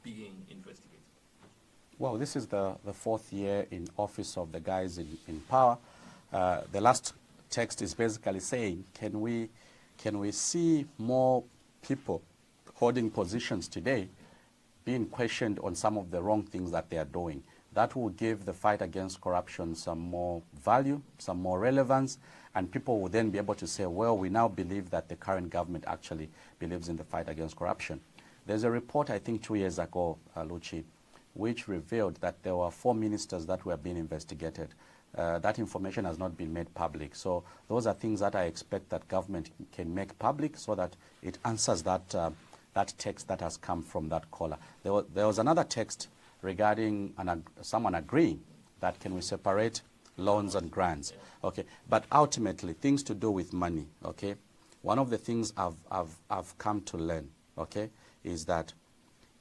being investigated. Well, this is the fourth year in office of the guys in power. The last text is basically saying, can we see more people holding positions today being questioned on some of the wrong things that they are doing? That will give the fight against corruption some more value, some more relevance, and people will then be able to say, well, we now believe that the current government actually believes in the fight against corruption. There's a report, I think 2 years ago, Luchi, which revealed that there were 4 ministers that were being investigated. That information has not been made public. So those are things that I expect that government can make public so that it answers that, that text that has come from that caller. There was another text regarding someone agreeing that can we separate loans and grants. Okay, but ultimately things to do with money. Okay, one of the things I've come to learn, okay, is that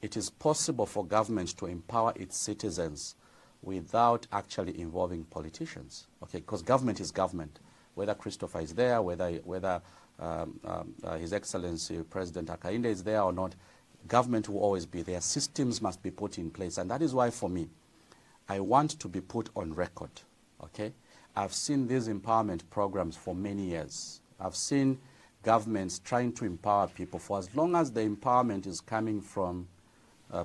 it is possible for government to empower its citizens without actually involving politicians. Okay, because government is government. Whether Christopher is there, whether His Excellency President Hakainde is there or not, government will always be there. Systems must be put in place, and that is why, for me, I want to be put on record. Okay, I've seen these empowerment programs for many years. I've seen governments trying to empower people for as long as the empowerment is coming from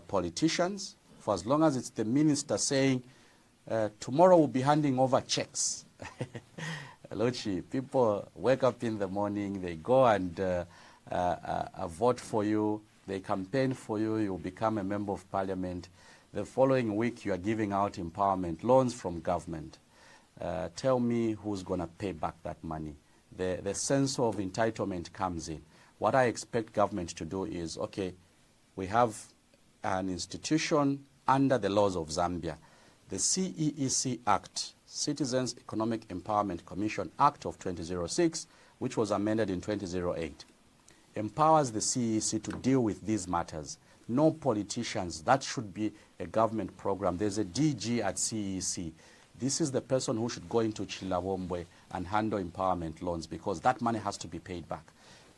politicians, for as long as it's the minister saying, tomorrow we'll be handing over checks. Lochi, people wake up in the morning, they go and vote for you, they campaign for you, you become a member of parliament. The following week, you are giving out empowerment loans from government. Tell me who's going to pay back that money. The sense of entitlement comes in. What I expect government to do is, okay, we have an institution under the laws of Zambia. The CEEC Act, Citizens Economic Empowerment Commission Act of 2006, which was amended in 2008, empowers the CEEC to deal with these matters. No politicians. That should be a government program. There's a DG at CEEC. This is the person who should go into Chilavombe and handle empowerment loans, because that money has to be paid back.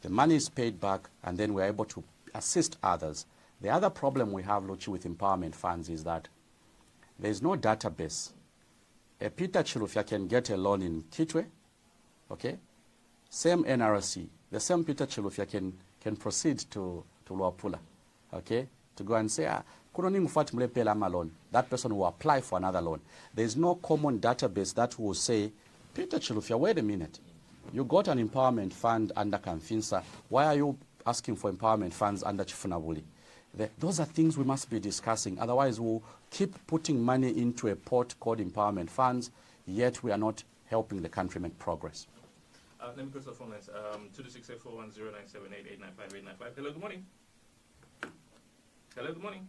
The money is paid back, and then we're able to assist others. The other problem we have, Luchi, with empowerment funds is that there's no database. A Peter Chilufya can get a loan in Kitwe, okay? Same NRC. The same Peter Chilufya can proceed to Luapula, okay? To go and say, loan. That person will apply for another loan. There's no common database that will say, Peter Chilufya, wait a minute. You got an empowerment fund under Kamfinsa. Why are you asking for empowerment funds under Chifunabuli? Those are things we must be discussing. Otherwise, we'll keep putting money into a pot called empowerment funds, yet we are not helping the country make progress. Let me go to the phone lines. 226-841-0978-895. Hello, good morning. Hello, good morning.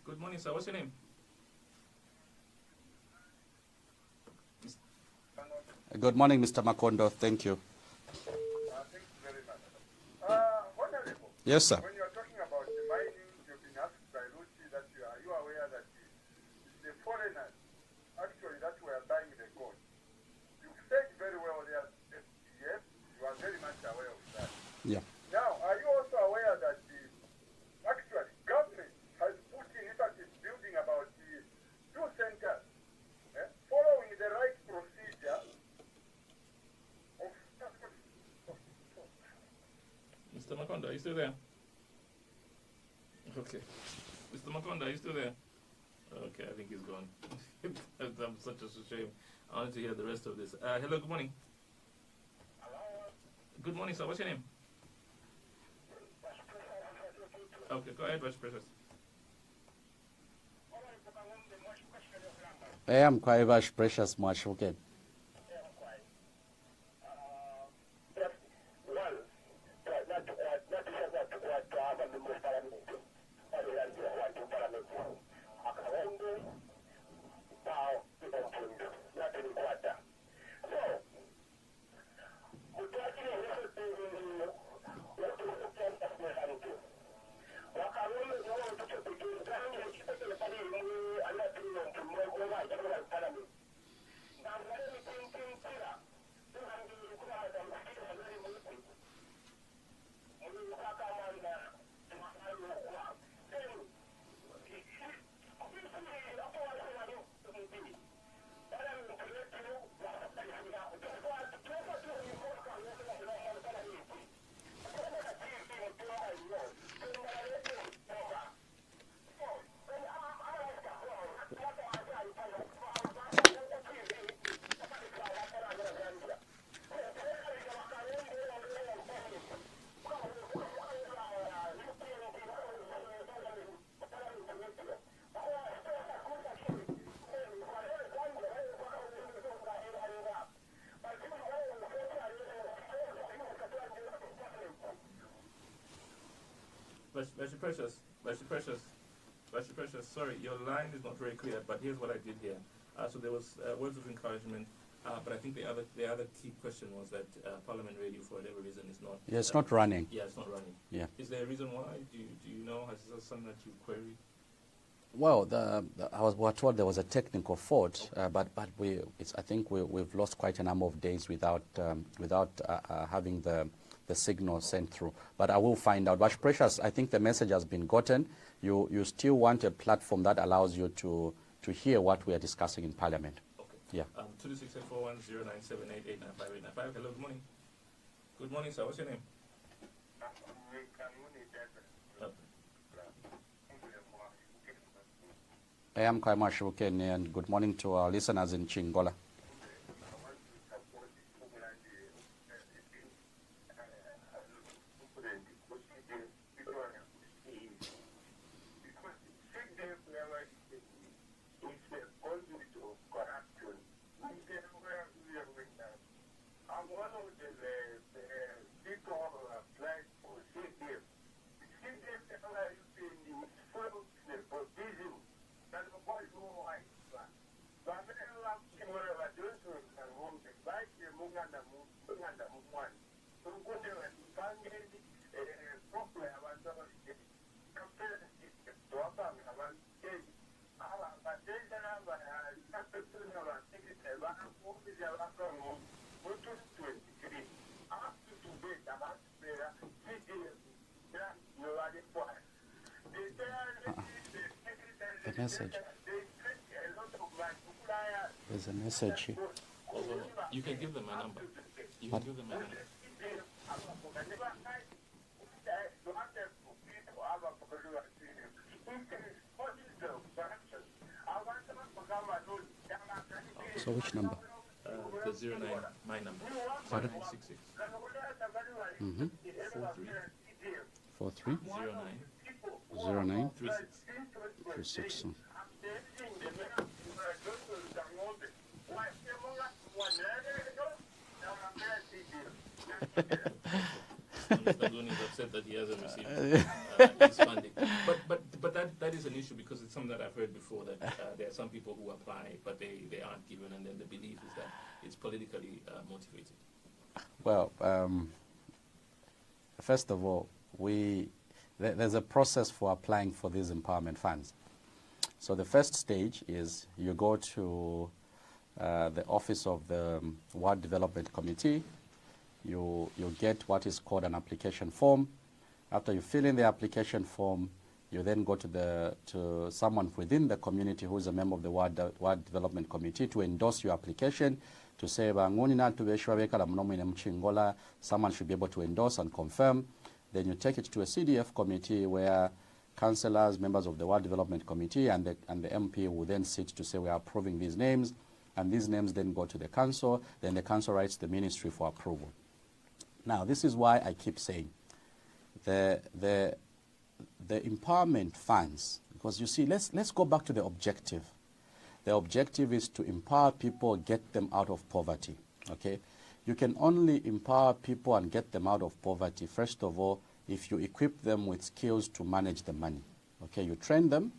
Good morning, sir. What's your name? Good morning, Mr. Makondo. Thank you. Thank you very much. Honorable. Yes, sir. When you are talking about the mining, you've been asked by Lucy that you are aware that it's the foreigners actually that were buying the gold. You said very well there are Makonda, are you still there? Okay. Mr. Makonda, are you still there? Okay, I think he's gone. That's such a shame. I wanted to hear the rest of this. Hello, good morning. Good morning, sir. What's your name? Okay, go ahead, Vice Precious. I am quite much precious much okay. Vice Precious, sorry, your line is not very clear, but here's what I did here. So there was words of encouragement, but I think the other key question was that Parliament Radio, for whatever reason, is not... Yeah, it's not running. Yeah, it's not running. Yeah. Is there a reason why? Do you know? Is that something that you query? Well, I was told there was a technical fault, but I think we've lost quite a number of days without having the signal sent through. But I will find out. But Precious, I think the message has been gotten. You still want a platform that allows you to hear what we are discussing in Parliament. Okay. Yeah. 226-841-0978-95. Hello, good morning. Good morning, sir. What's your name? I am Kaima Shukeni, and good morning to our listeners in Chingola. The message. There's a message here. You can give them my number. You can give them my number. So which number? The 09, my number. 0966. 43 09 09 36. 36. Mr. Looney is upset that he hasn't received his funding. But that is an issue because it's something that I've heard before, that there are some people who apply but they aren't given, and then the belief is that it's politically motivated. Well, first of all, there's a process for applying for these empowerment funds. So the first stage is you go to the office of the Ward Development Committee. You get what is called an application form. After you fill in the application form, you then go to someone within the community who is a member of the Ward Development Committee to endorse your application, to say, someone should be able to endorse and confirm. Then you take it to a CDF committee where councillors, members of the World Development Committee, and the MP will then sit to say we are approving these names, and these names then go to the council. Then the council writes the ministry for approval. Now, this is why I keep saying the empowerment funds, because you see, let's go back to the objective. The objective is to empower people, get them out of poverty. Okay, you can only empower people and get them out of poverty, first of all, if you equip them with skills to manage the money. Okay, you train them,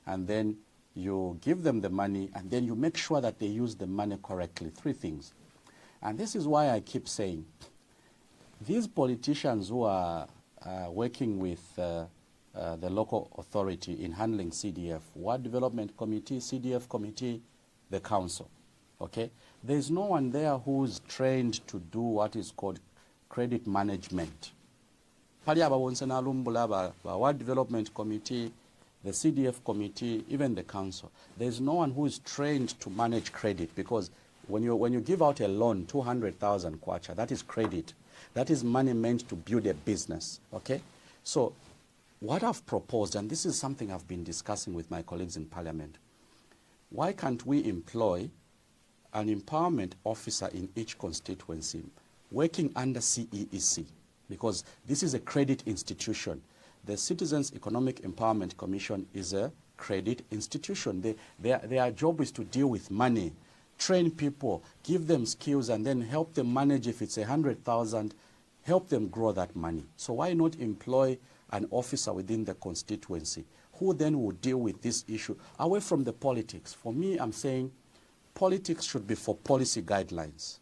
and then you give them the money, and then you make sure that they use the money correctly. Three things. And this is why I keep saying, these politicians who are working with the local authority in handling CDF, World Development Committee, CDF Committee, the council, okay? There's no one there who's trained to do what is called credit management. Pali abawonsena lumbula ba World Development Committee, the CDF Committee, even the council. There's no one who is trained to manage credit, because when you give out a loan, 200,000 kwacha, that is credit. That is money meant to build a business, okay? So what I've proposed, and this is something I've been discussing with my colleagues in Parliament, why can't we employ an empowerment officer in each constituency working under CEEC? Because this is a credit institution. The Citizens Economic Empowerment Commission is a credit institution. Their job is to deal with money, train people, give them skills, and then help them manage. If it's 100,000, help them grow that money. So why not employ an officer within the constituency who then will deal with this issue away from the politics? For me, I'm saying politics should be for policy guidelines.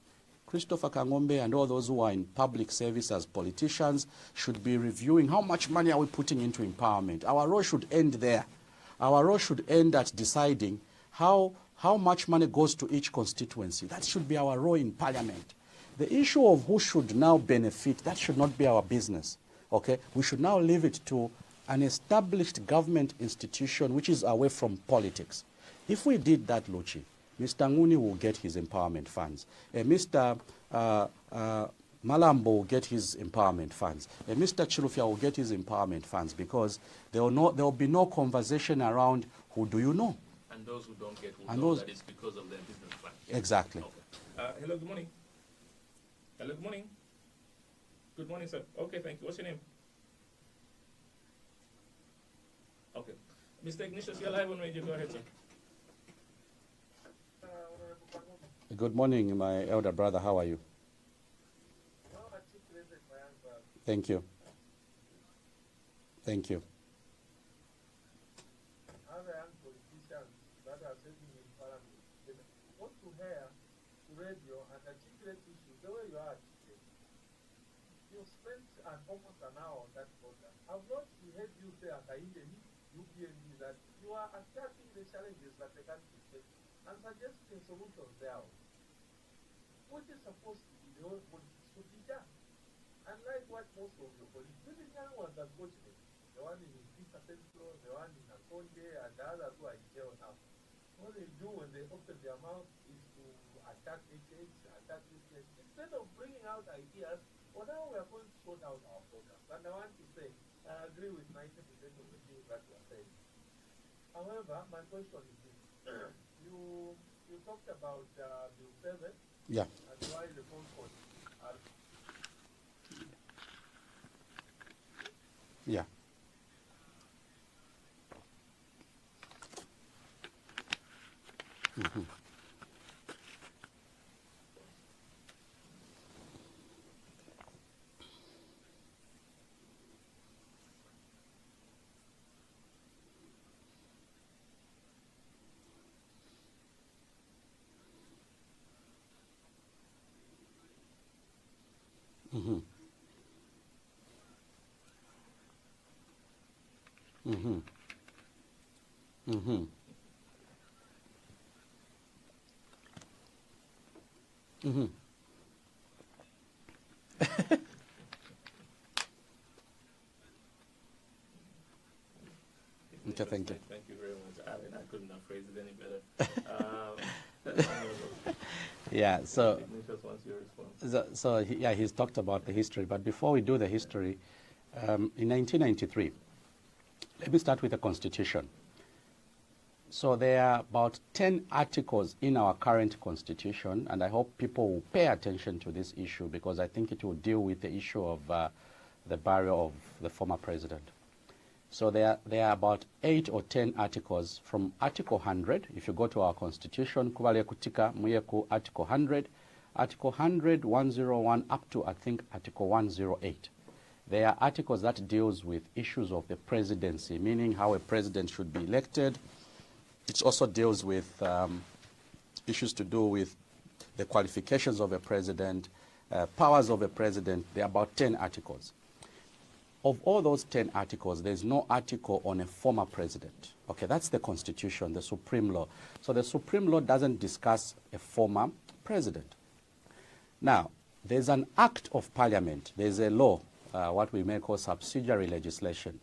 Christopher Kangombe and all those who are in public service as politicians should be reviewing how much money are we putting into empowerment. Our role should end there. Our role should end at deciding how much money goes to each constituency. That should be our role in Parliament. The issue of who should now benefit, that should not be our business. Okay? We should now leave it to an established government institution which is away from politics. If we did that, Luchi, Mr. Nguni will get his empowerment funds. Mr. Malambo will get his empowerment funds. Mr. Chilufya will get his empowerment funds, because there will be no conversation around who do you know. And those who don't get will know that it's because of their business plan. Exactly. Okay. Hello, good morning. Hello, good morning. Good morning, sir. Okay, thank you. What's your name? Okay. Mr. Ignatius, you're live on radio. Go ahead, sir. Good morning, my elder brother. How are you? Thank you. Thank you. Other young politicians that are sitting in Parliament, they want to hear radio and articulate issues the way you are articulating. You spent almost an hour on that program. I've not heard you say at the UPND that you are attacking the challenges that the country faces and suggesting solutions there. What is supposed to be the whole politics should be done. Unlike what most of your colleagues, even young ones, unfortunately, the one in Peter Central, the one in Akonde, and the others who are in jail now, what they do when they open their mouth is to attack HH, attack this, instead of bringing out ideas, well, now we are going to sort out our programs. And I want to say, I agree with 90% of the things that you are saying. However, my question is this. You talked about Bill 7. Yeah. And why the phone calls are... Yeah. Mm-hmm. Mm-hmm. Mm-hmm. Mm-hmm. Mm-hmm. Okay, thank you. Thank you very much. I mean, I couldn't have phrased it any better. Yeah, so Ignatius wants your response. yeah, he's talked about the history, but before we do the history, In 1993, let me start with the Constitution. So there are about 10 articles in our current Constitution, and I hope people will pay attention to this issue because I think it will deal with the issue of the burial of the former president. So there are about 8 or 10 articles from Article 100. If you go to our Constitution, kubale kutika muyeku Article 100, Article 100, 101, up to, I think, Article 108. There are articles that deals with issues of the presidency, meaning how a president should be elected. It also deals with issues to do with the qualifications of a president, powers of a president. There are about 10 articles. Of all those 10 articles, there's no article on a former president. Okay, that's the Constitution, the Supreme Law. So the Supreme Law doesn't discuss a former president. Now, there's an act of parliament. There's a law, what we may call subsidiary legislation,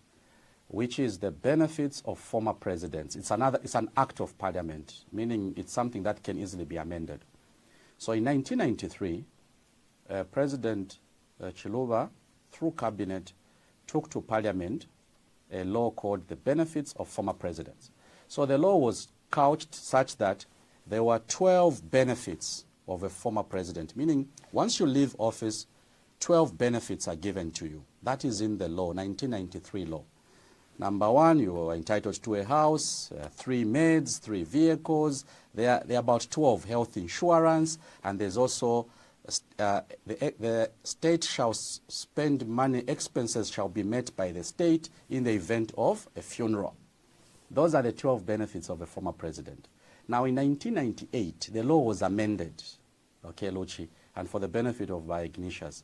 which is the benefits of former presidents. It's an act of parliament, meaning it's something that can easily be amended. So in 1993, President Chiluba, through cabinet, took to parliament a law called the benefits of former presidents. So the law was couched such that there were 12 benefits of a former president, meaning once you leave office, 12 benefits are given to you. That is in the law, 1993 law. Number 1, you are entitled to a house, 3 maids, 3 vehicles. There are about 12 health insurance, and there's also the state shall spend money, expenses shall be met by the state in the event of a funeral. Those are the 12 benefits of a former president. Now in 1998, the law was amended, okay, Luchi, and for the benefit of Ignatius.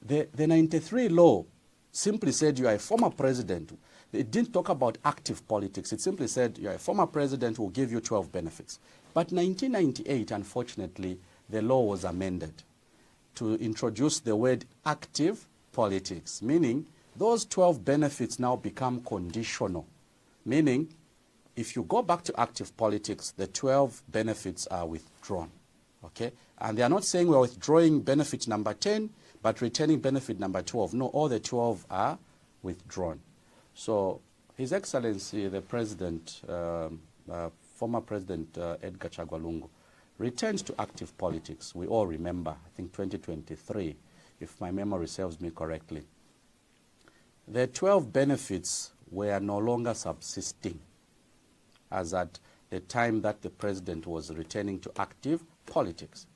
The 93 law simply said you are a former president. It didn't talk about active politics. It simply said you are a former president who will give you 12 benefits. But 1998, unfortunately, the law was amended to introduce the word active politics, meaning those 12 benefits now become conditional, meaning if you go back to active politics, the 12 benefits are withdrawn, okay? And they are not saying we're withdrawing benefit number 10, but retaining benefit number 12. No, all the 12 are withdrawn. So His Excellency, the President, former President Edgar Chagwa Lungu, returned to active politics. We all remember, I think 2023, if my memory serves me correctly. The 12 benefits were no longer subsisting as at the time that the president was returning to active politics.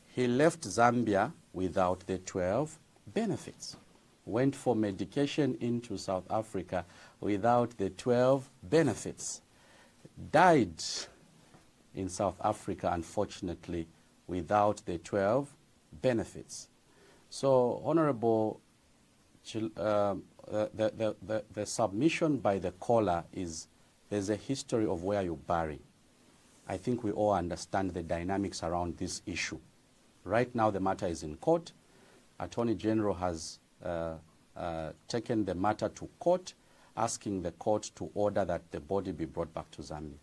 He left Zambia without the 12 benefits, went for medication into South Africa without the 12 benefits, died in South Africa, unfortunately, without the 12 benefits. So, Honorable, the submission by the caller is there's a history of where you bury. I think we all understand the dynamics around this issue. Right now, the matter is in court. Attorney General has taken the matter to court, asking the court to order that the body be brought back to Zambia.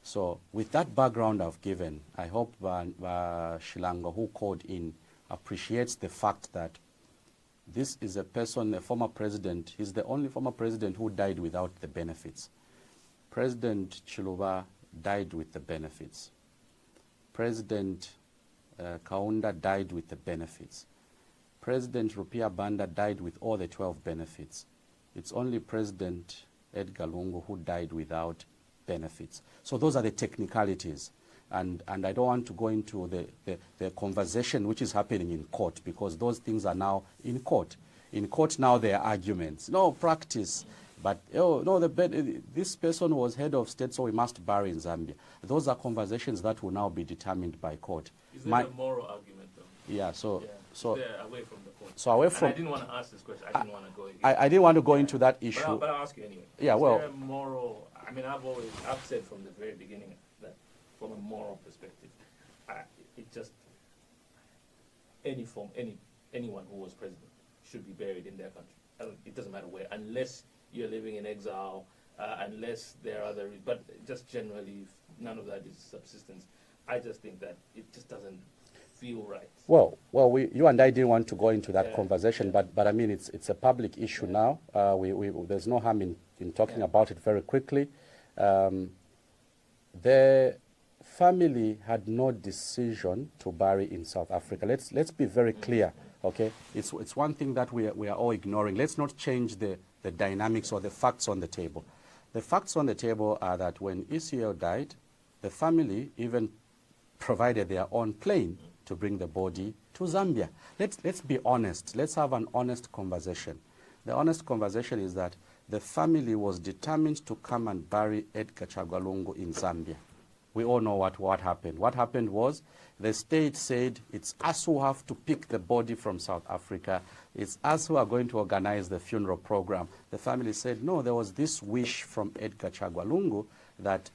So with that background I've given, I hope Shilango, who called in, appreciates the fact that this is a person, a former president. He's the only former president who died without the benefits. President Chiluba died with the benefits. President Kaunda died with the benefits. President Rupia Banda died with all the 12 benefits. It's only President Edgar Lungu who died without benefits. So those are the technicalities. And I don't want to go into the conversation which is happening in court, because those things are now in court. In court now there are arguments. No, practice. But, oh, no, this person was head of state, so we must bury in Zambia. Those are conversations that will now be determined by court. Is there a moral argument, though? Yeah, so... Yeah. So they're away from the court. So away from... And I didn't want to ask this question. I didn't want to go into I didn't want to go into that issue. But I'll ask you anyway. Yeah, Is well... there a moral... I mean, I've said from the very beginning that from a moral perspective, it just... anyone who was president should be buried in their country. It doesn't matter where, unless you're living in exile, unless there are other... But just generally, if none of that is subsistence, I just think that it just doesn't feel right? Well, you and I didn't want to go into that conversation, yeah. but I mean, it's a public issue now. There's no harm in talking about it very quickly. The family had no decision to bury in South Africa. Let's be very clear, okay? It's one thing that we are all ignoring. Let's not change the dynamics or the facts on the table. The facts on the table are that when ECL died, the family even provided their own plane to bring the body to Zambia. Let's be honest. Let's have an honest conversation. The honest conversation is that the family was determined to come and bury Edgar Chagwa Lungu in Zambia. We all know what happened. What happened was the state said, it's us who have to pick the body from South Africa. It's us who are going to organize the funeral program. The family said, no, there was this wish from Edgar Chagwa Lungu that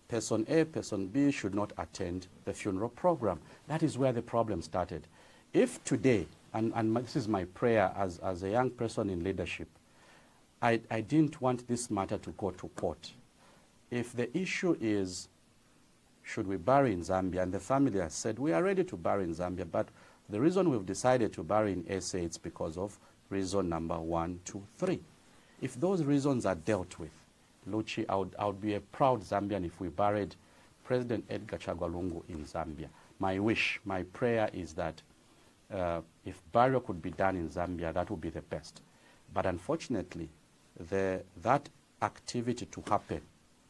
person A, person B should not attend the funeral program. That is where the problem started. If today, and this is my prayer as a young person in leadership, I didn't want this matter to go to court. If the issue is, should we bury in Zambia, and the family has said, we are ready to bury in Zambia, but the reason we've decided to bury in SA, it's because of reason number 1, 2, 3. If those reasons are dealt with, Luchi, I would be a proud Zambian if we buried President Edgar Chagwa Lungu in Zambia. My wish, my prayer is that if burial could be done in Zambia, that would be the best. But unfortunately, that activity to happen,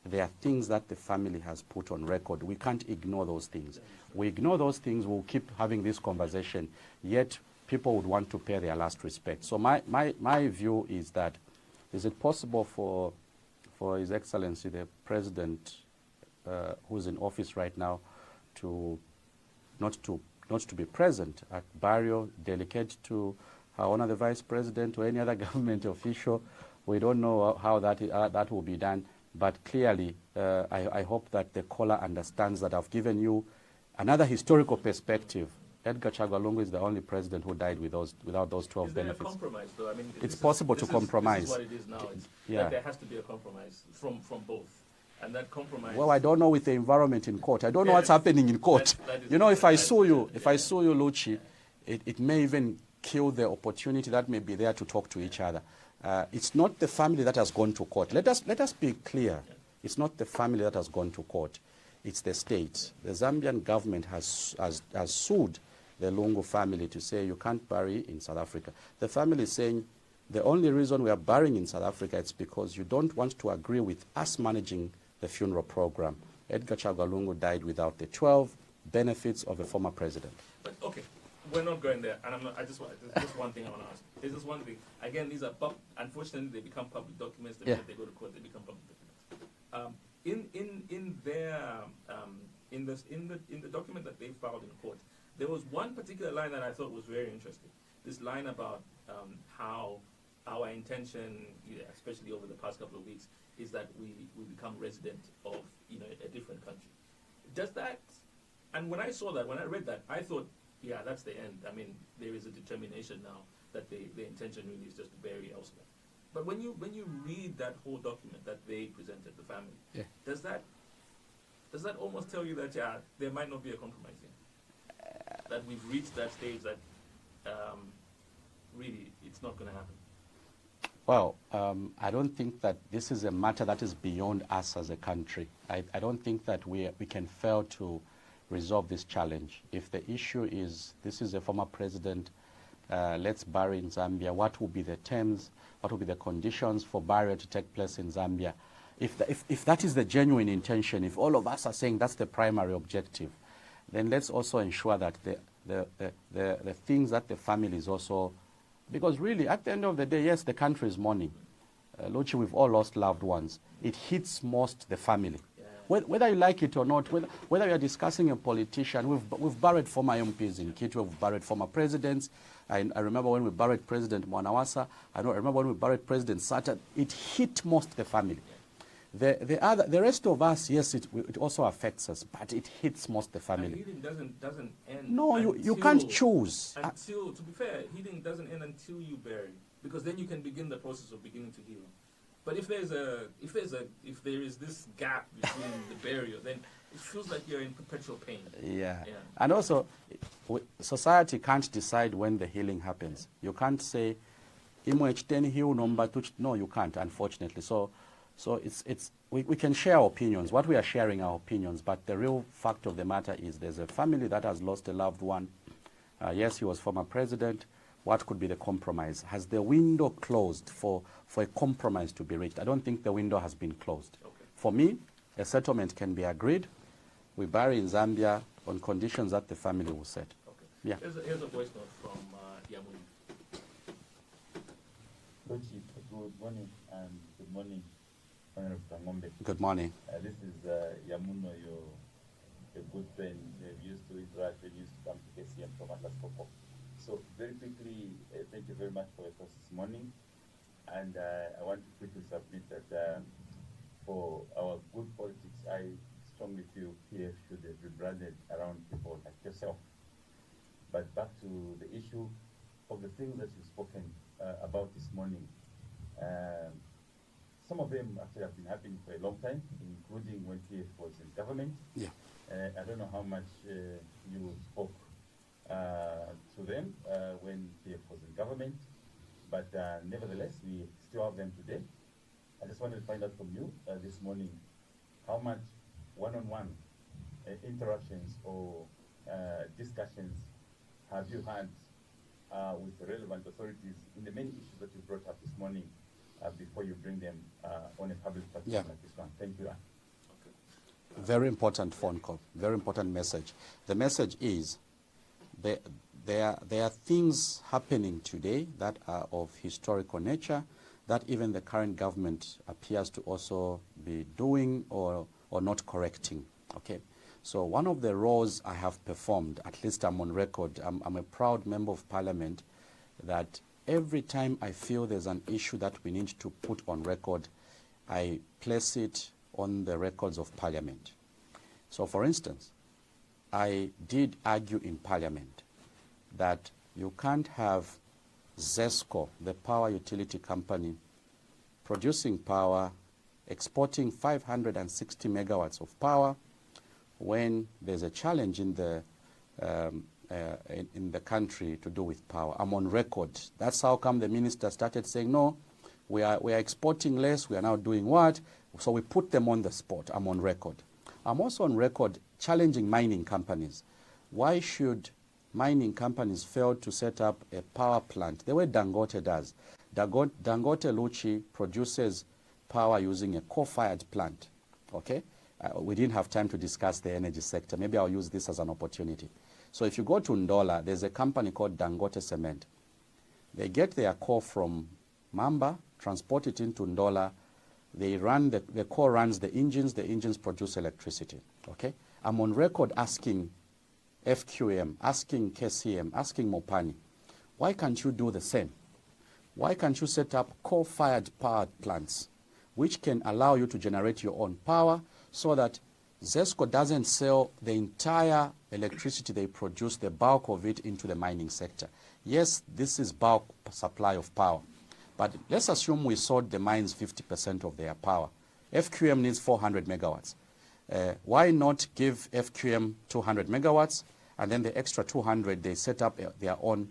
there are things that the family has put on record. We can't ignore those things. We ignore those things, we'll keep having this conversation, yet people would want to pay their last respect. So my view is that, is it possible for His Excellency, the President, who's in office right now, to not to be present at burial, delegate to Her Honor the Vice President or any other government official? We don't know how that will be done, but clearly I hope that the caller understands that I've given you another historical perspective. Edgar Chagwa Lungu is the only president who died without those 12 benefits. Is there a compromise, though? I mean, it's possible to compromise. This is what it is now. Like there has to be a compromise from both. And that compromise... Well, I don't know with the environment in court. I don't know what's happening in court. You know, if I sue you, Luchi, it may even kill the opportunity that may be there to talk to each other. It's not the family that has gone to court. Let us be clear. It's not the family that has gone to court. It's the state. The Zambian government has sued the Lungu family to say you can't bury in South Africa. The family is saying the only reason we are burying in South Africa is because you don't want to agree with us managing the funeral program. Edgar Chagwa Lungu died without the 12 benefits of a former president. But okay, we're not going there, and there's just one thing I want to ask. There's just one thing. Again, these are unfortunately they become public documents. The minute they go to court, they become public documents. In the document that they filed in court, there was one particular line that I thought was very interesting. This line about how our intention, especially over the past couple of weeks, is that we become resident of a different country. Does that? And when I saw that, when I read that, I thought, yeah, that's the end. I mean, there is a determination now that the intention really is just to bury elsewhere. But when you read that whole document that they presented, the family, does that almost tell you that there might not be a compromise here? That we've reached that stage that really it's not going to happen? Well, I don't think that this is a matter that is beyond us as a country. I don't think that we can fail to resolve this challenge. If the issue is, this is a former president, let's bury in Zambia, what will be the terms, what will be the conditions for burial to take place in Zambia? If that is the genuine intention, if all of us are saying that's the primary objective, then let's also ensure that the things that the family is also, because really at the end of the day, yes, the country is mourning. Luchi, we've all lost loved ones. It hits most the family. Whether you like it or not, whether you're discussing a politician, we've buried former MPs in Kitwe, we've buried former presidents. I remember when we buried President Mwanawasa. I remember when we buried President Sata. It hit most the family. The rest of us, yes, it also affects us, but it hits most the family. And healing doesn't end. No, you can't choose. Until, to be fair, healing doesn't end until you bury, because then you can begin the process of beginning to heal. But if there is this gap between the burial, then It feels like you're in perpetual pain. Yeah. Yeah. And also, society can't decide when the healing happens. You can't say, no, you can't, unfortunately. So we can share our opinions. What we are sharing our opinions, but the real fact of the matter is there's a family that has lost a loved one. Yes, he was former president. What could be the compromise? Has the window closed for a compromise to be reached? I don't think the window has been closed. Okay. For me, a settlement can be agreed. We bury in Zambia on conditions that the family will set. Okay. Yeah. Here's a voice note from Yamuni. Lord Chief, good morning and good morning, Honorable Kangombe. Good morning. This is Yamuno, a good friend. We used to interact when you used to come to KCM from Atlas Copco. So very quickly, thank you very much for your thoughts this morning. And I want to quickly submit that for our good politics, I strongly feel PF should have rebranded around people like yourself. But back to the issue of the things that you've spoken about this morning. Some of them actually have been happening for a long time, including when PF was in government. Yeah. I don't know how much you spoke to them when PF was in government, but nevertheless, we still have them today. I just wanted to find out from you this morning how much one-on-one interactions or discussions have you had with the relevant authorities in the many issues that you brought up this morning before you bring them on a public platform like this one. Thank you. Very important phone call, very important message. The message is there are things happening today that are of historical nature that even the current government appears to also be doing or not correcting. Okay. So one of the roles I have performed, at least I'm on record, I'm a proud member of parliament, that every time I feel there's an issue that we need to put on record, I place it on the records of parliament. So for instance, I did argue in parliament that you can't have ZESCO, the power utility company, producing power, exporting 560 megawatts of power, when there's a challenge in the country to do with power. I'm on record. That's how come the minister started saying, no, we are exporting less, we are now doing what? So we put them on the spot. I'm on record. I'm also on record challenging mining companies. Why should mining companies fail to set up a power plant the way Dangote does? Dangote Luchi produces power using a coal-fired plant, okay? We didn't have time to discuss the energy sector. Maybe I'll use this as an opportunity. So if you go to Ndola, there's a company called Dangote Cement. They get their coal from Mamba, transport it into Ndola. They run the coal runs the engines produce electricity. Okay? I'm on record asking FQM, asking KCM, asking Mopani, why can't you do the same? Why can't you set up coal-fired power plants which can allow you to generate your own power, so that ZESCO doesn't sell the entire electricity they produce, the bulk of it, into the mining sector? Yes, this is bulk supply of power. But let's assume we sold the mines 50% of their power. FQM needs 400 megawatts. Why not give FQM 200 megawatts, and then the extra 200, they set up their own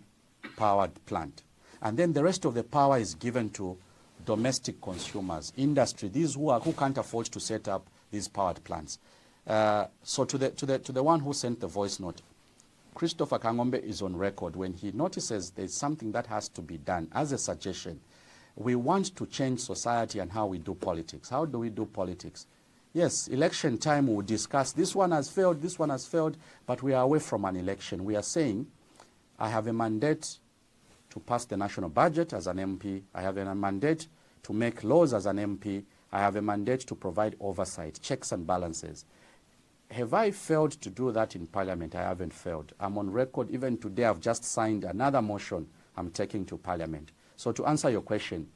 powered plant? And then the rest of the power is given to domestic consumers, industry, these who can't afford to set up these powered plants. So to the one who sent the voice note, Christopher Kangombe is on record when he notices there's something that has to be done as a suggestion. We want to change society and how we do politics. How do we do politics? Yes, election time we'll discuss, this one has failed, but we are away from an election. We are saying, I have a mandate to pass the national budget as an MP. I have a mandate to make laws as an MP. I have a mandate to provide oversight, checks and balances. Have I failed to do that in Parliament? I haven't failed. I'm on record. Even today, I've just signed another motion I'm taking to Parliament. So to answer your question,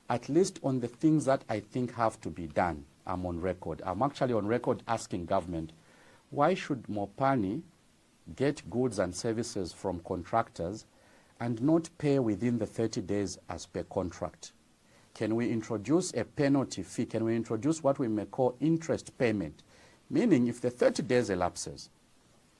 at least on the things that I think have to be done, I'm on record. I'm actually on record asking government, why should Mopani get goods and services from contractors and not pay within the 30 days as per contract? Can we introduce a penalty fee? Can we introduce what we may call interest payment? Meaning if the 30 days elapses,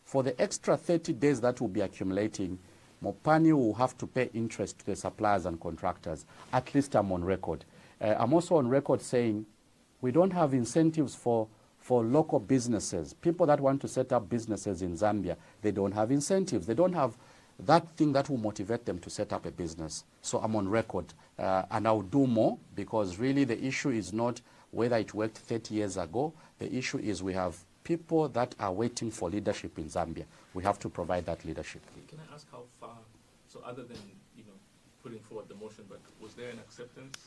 for the extra 30 days that will be accumulating, Mopani will have to pay interest to the suppliers and contractors. At least I'm on record. I'm also on record saying we don't have incentives for local businesses. People that want to set up businesses in Zambia, they don't have incentives. They don't have that thing that will motivate them to set up a business. So I'm on record, and I'll do more, because really the issue is not whether it worked 30 years ago. The issue is we have people that are waiting for leadership in Zambia. We have to provide that leadership. Can I ask how far, so other than, putting forward the motion, but was there an acceptance?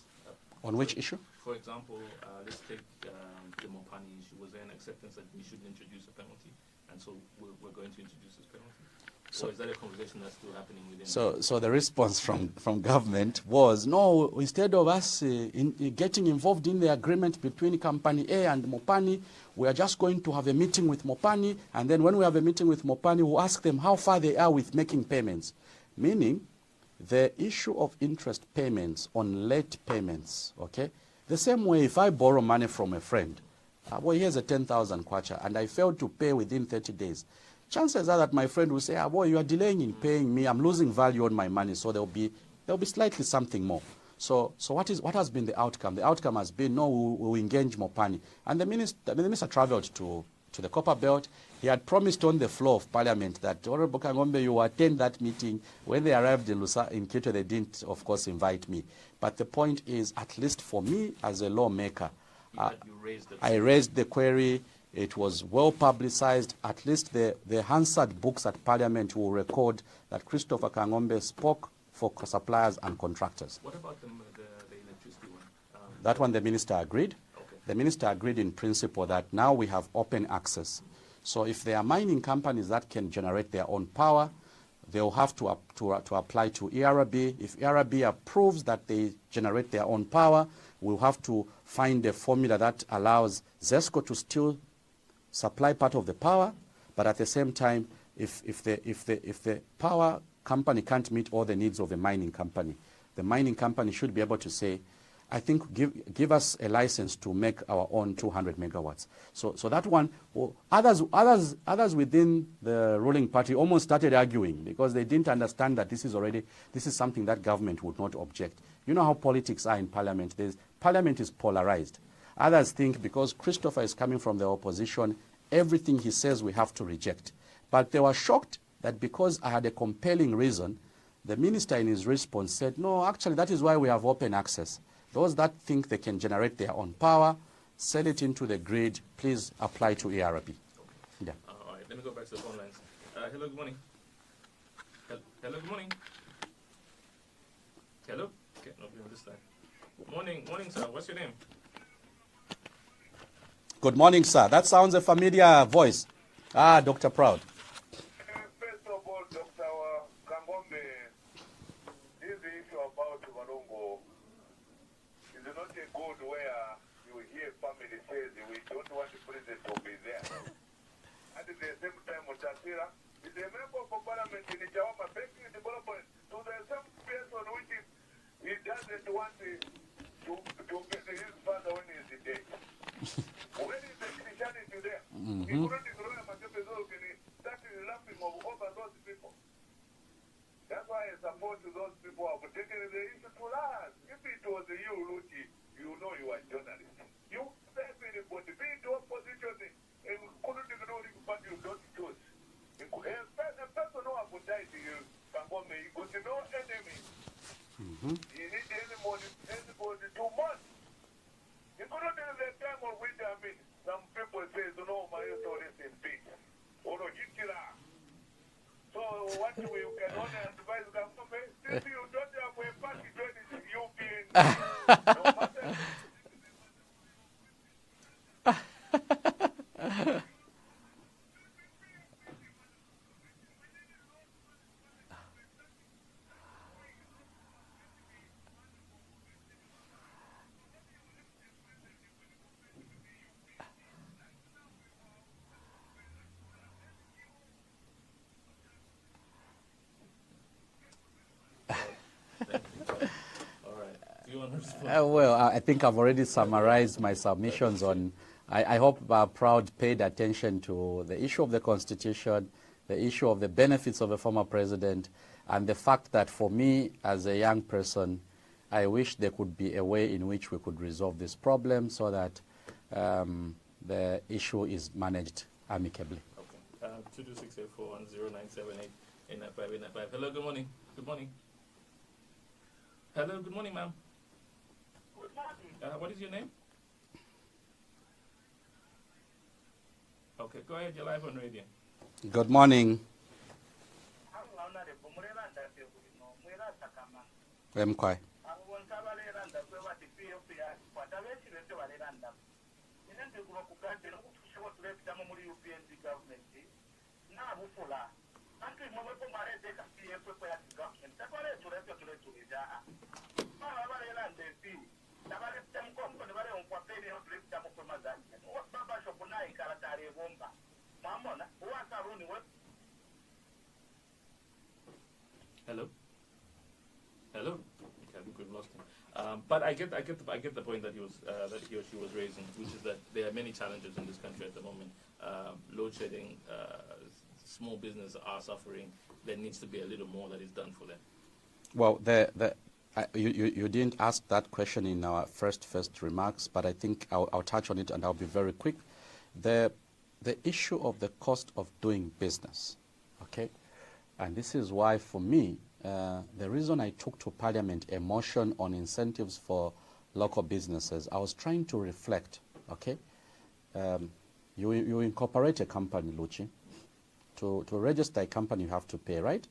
On which issue? For example, let's take the Mopani issue. Was there an acceptance that we shouldn't introduce a penalty? And so we're going to introduce this penalty? So is that a conversation that's still happening within? So the response from government was, no, instead of us getting involved in the agreement between Company A and Mopani, we are just going to have a meeting with Mopani, and then when we have a meeting with Mopani, we'll ask them how far they are with making payments. Meaning, the issue of interest payments on late payments, okay? The same way if I borrow money from a friend, well, here's a 10,000 kwacha, and I failed to pay within 30 days. Chances are that my friend will say, boy, you are delaying in paying me, I'm losing value on my money, so there'll be slightly something more. So what has been the outcome? The outcome has been, no, we'll engage Mopani. And the minister traveled to the Copper Belt. He had promised on the floor of Parliament that, Honorable Kangombe, you will attend that meeting. When they arrived in Kitwe, they didn't, of course, invite me. But the point is, at least for me as a lawmaker, I raised the query. It was well publicized. At least the Hansard books at Parliament will record that Christopher Kangombe spoke for suppliers and contractors. What about the electricity one? That one the minister agreed. Okay. The minister agreed in principle that now we have open access. So if there are mining companies that can generate their own power, they'll have to apply to ERB. If ERB approves that they generate their own power, we'll have to find a formula that allows ZESCO to still supply part of the power, but at the same time, if the power company can't meet all the needs of a mining company, the mining company should be able to say, I think give us a license to make our own 200 megawatts. So that one, others within the ruling party almost started arguing because they didn't understand that this is something that government would not object. You know how politics are in Parliament. Parliament is polarized. Others think because Christopher is coming from the opposition, everything he says we have to reject. But they were shocked that because I had a compelling reason, the minister in his response said, no, actually that is why we have open access. Those that think they can generate their own power, sell it into the grid, please apply to ERB. Okay. Yeah. All right, let me go back to the phone lines. Hello, good morning. Hello, good morning. Hello? Okay, no, this time. Morning, sir. What's your name? Good morning, sir. That sounds a familiar voice. Dr. Proud. First of all, Dr. Kangombe, this issue about Malongo is not a good where you hear family says we don't want the president to be there. At the same time, Mutasira is a member of parliament in Jawama making development to the same person which he doesn't want to get his father when he's dead. When is the Christianity there? He couldn't ignore that is laughing over those people. That's why I support those people who have taken the issue to us. If it was you, Luchi, you know you are a journalist. You say anybody, be in opposition and couldn't ignore it, but you don't choose. A person who have died, you got no enemy. You need anybody 2 months. You couldn't do the time of winter. I mean, some people say, no, my story is in peace. So what we can only advise government, since you don't have a party joining you being no matter. All right. Do you want to respond? Well, I think I've already summarized my submissions on I hope Proud paid attention to the issue of the Constitution, the issue of the benefits of a former president, and the fact that for me, as a young person, I wish there could be a way in which we could resolve this problem so that the issue is managed amicably. Okay. 226841097 in 5. Hello, good morning. Good morning. Hello, good morning, ma'am. Good morning. What is your name? Okay, go ahead. You're live on radio. Good morning. Mkwai. Hello. Hello. Okay, I think we've lost him. But I get the point that he or she was raising, which is that there are many challenges in this country at the moment. Load shedding, small business are suffering. There needs to be a little more that is done for them. Well, you didn't ask that question in our first remarks, but I think I'll touch on it and I'll be very quick. The issue of the cost of doing business, okay? And this is why, for me, the reason I took to Parliament a motion on incentives for local businesses, I was trying to reflect, okay? You incorporate a company, Luchi. To register a company, you have to pay, right?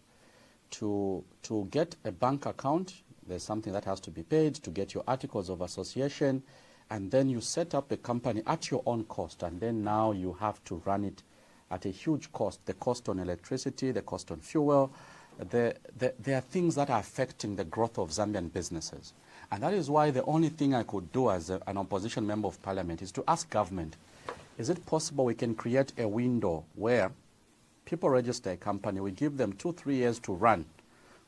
To get a bank account, there's something that has to be paid, to get your articles of association, and then you set up a company at your own cost, and then now you have to run it at a huge cost, the cost on electricity, the cost on fuel. There are things that are affecting the growth of Zambian businesses. And that is why the only thing I could do as an opposition member of parliament is to ask government, is it possible we can create a window where people register a company, we give them 2-3 years to run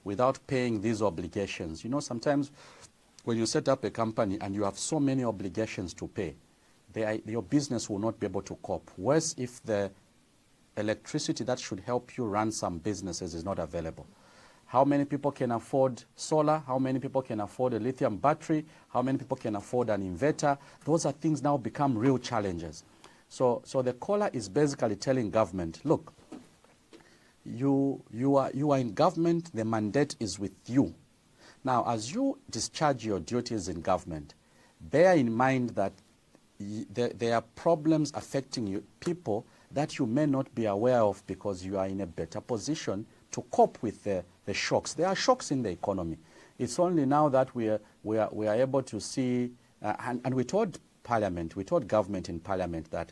without paying these obligations. You know, sometimes when you set up a company and you have so many obligations to pay, your business will not be able to cope. Worse if the electricity that should help you run some businesses is not available. How many people can afford solar? How many people can afford a lithium battery? How many people can afford an inverter? Those are things now become real challenges. So the caller is basically telling government, look, you are in government, the mandate is with you. Now, as you discharge your duties in government, bear in mind that there are problems affecting you, people that you may not be aware of because you are in a better position to cope with the shocks. There are shocks in the economy. It's only now that we are able to see, and we told Parliament, we told government in Parliament that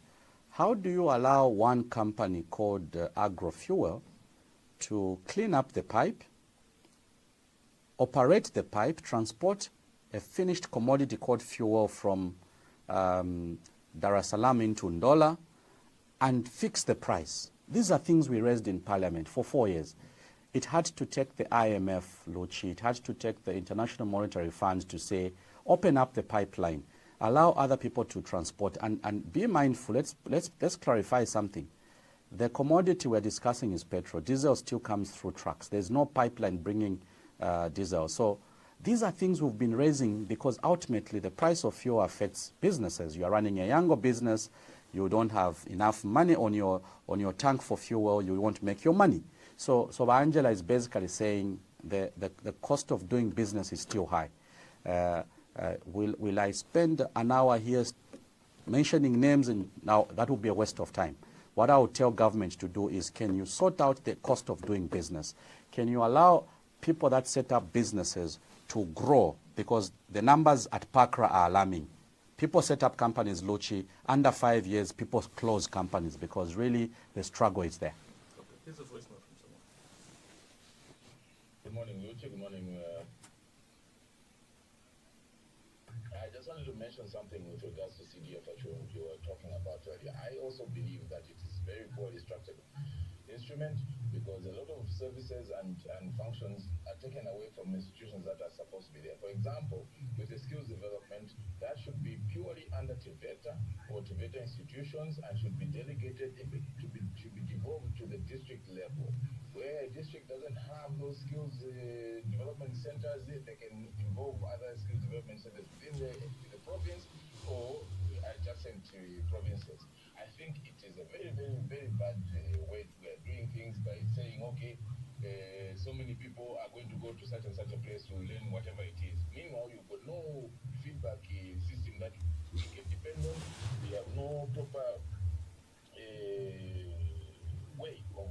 how do you allow one company called Agrofuel to clean up the pipe, operate the pipe, transport a finished commodity called fuel from Dar es Salaam into Ndola, and fix the price. These are things we raised in Parliament for 4 years. It had to take the IMF, Luchi, it had to take the International Monetary Fund to say, open up the pipeline, allow other people to transport, and be mindful. Let's clarify something. The commodity we're discussing is petrol. Diesel still comes through trucks. There's no pipeline bringing diesel. So these are things we've been raising because ultimately the price of fuel affects businesses. You are running a younger business, you don't have enough money on your tank for fuel, you won't make your money. So Angela is basically saying the cost of doing business is still high. Will I spend an hour here mentioning names? And now that would be a waste of time. What I would tell government to do is, can you sort out the cost of doing business? Can you allow people that set up businesses to grow? Because the numbers at Pakra are alarming. People set up companies, Luchi, under 5 years, people close companies because really the struggle is there. Okay. Here's a voice note from someone. Good morning, Luchi. Good morning. I just wanted to mention something with regards to CDF that you were talking about earlier. I also believe that it is very poorly structured. instrument, because a lot of services and functions are taken away from institutions that are supposed to be there. For example, with the skills development, that should be purely under TVETA or TVETA institutions and should be delegated, should be devolved to the district level. Where a district doesn't have those skills development centers, they can involve other skills development centers within the province or adjacent to provinces. I think it is a very, very, very bad way we are doing things by saying, okay, so many people are going to go to such and such a place to learn whatever it is. Meanwhile, you've got no feedback system that we can depend on. We have no proper way of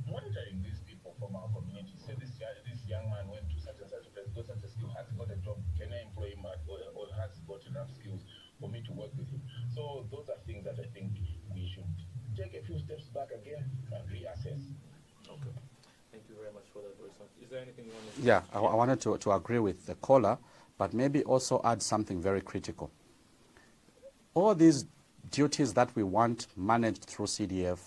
monitoring these people from our community. Say this young man went to such and such a place, got such a skill, has got a job, can I employ him or has got enough skills for me to work with him? So those are things that I think we should take a few steps back again and reassess. Okay. Thank you very much for that, Wilson. Is there anything you want to say? Yeah, I wanted to agree with the caller, but maybe also add something very critical. All these duties that we want managed through CDF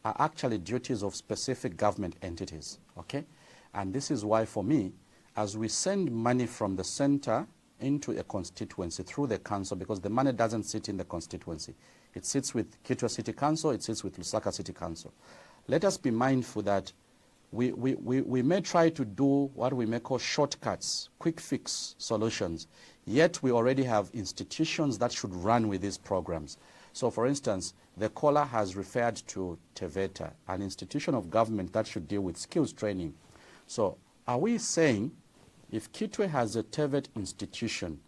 are actually duties of specific government entities, okay? And this is why, for me, as we send money from the center into a constituency through the council, because the money doesn't sit in the constituency. It sits with Kitwe City Council, it sits with Lusaka City Council. Let us be mindful that we may try to do what we may call shortcuts, quick fix solutions, yet we already have institutions that should run with these programs. So for instance, the caller has referred to TVETA, an institution of government that should deal with skills training. So are we saying if Kitwe has a TVET institution,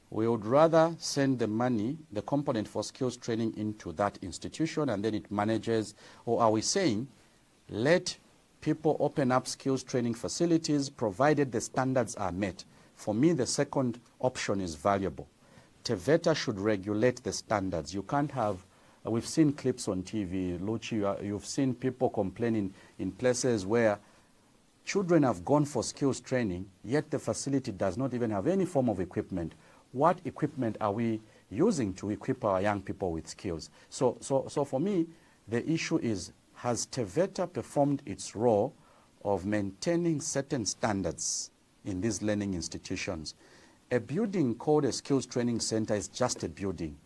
we would rather send the money, the component for skills training into that institution and then it manages, or are we saying let people open up skills training facilities provided the standards are met? For me, the second option is valuable. TVETA should regulate the standards. You can't have, we've seen clips on TV, Luchi, you've seen people complaining in places where children have gone for skills training, yet the facility does not even have any form of equipment. What equipment are we using to equip our young people with skills? So for me, the issue is, has TVETA performed its role of maintaining certain standards in these learning institutions? A building called a skills training center is just a building.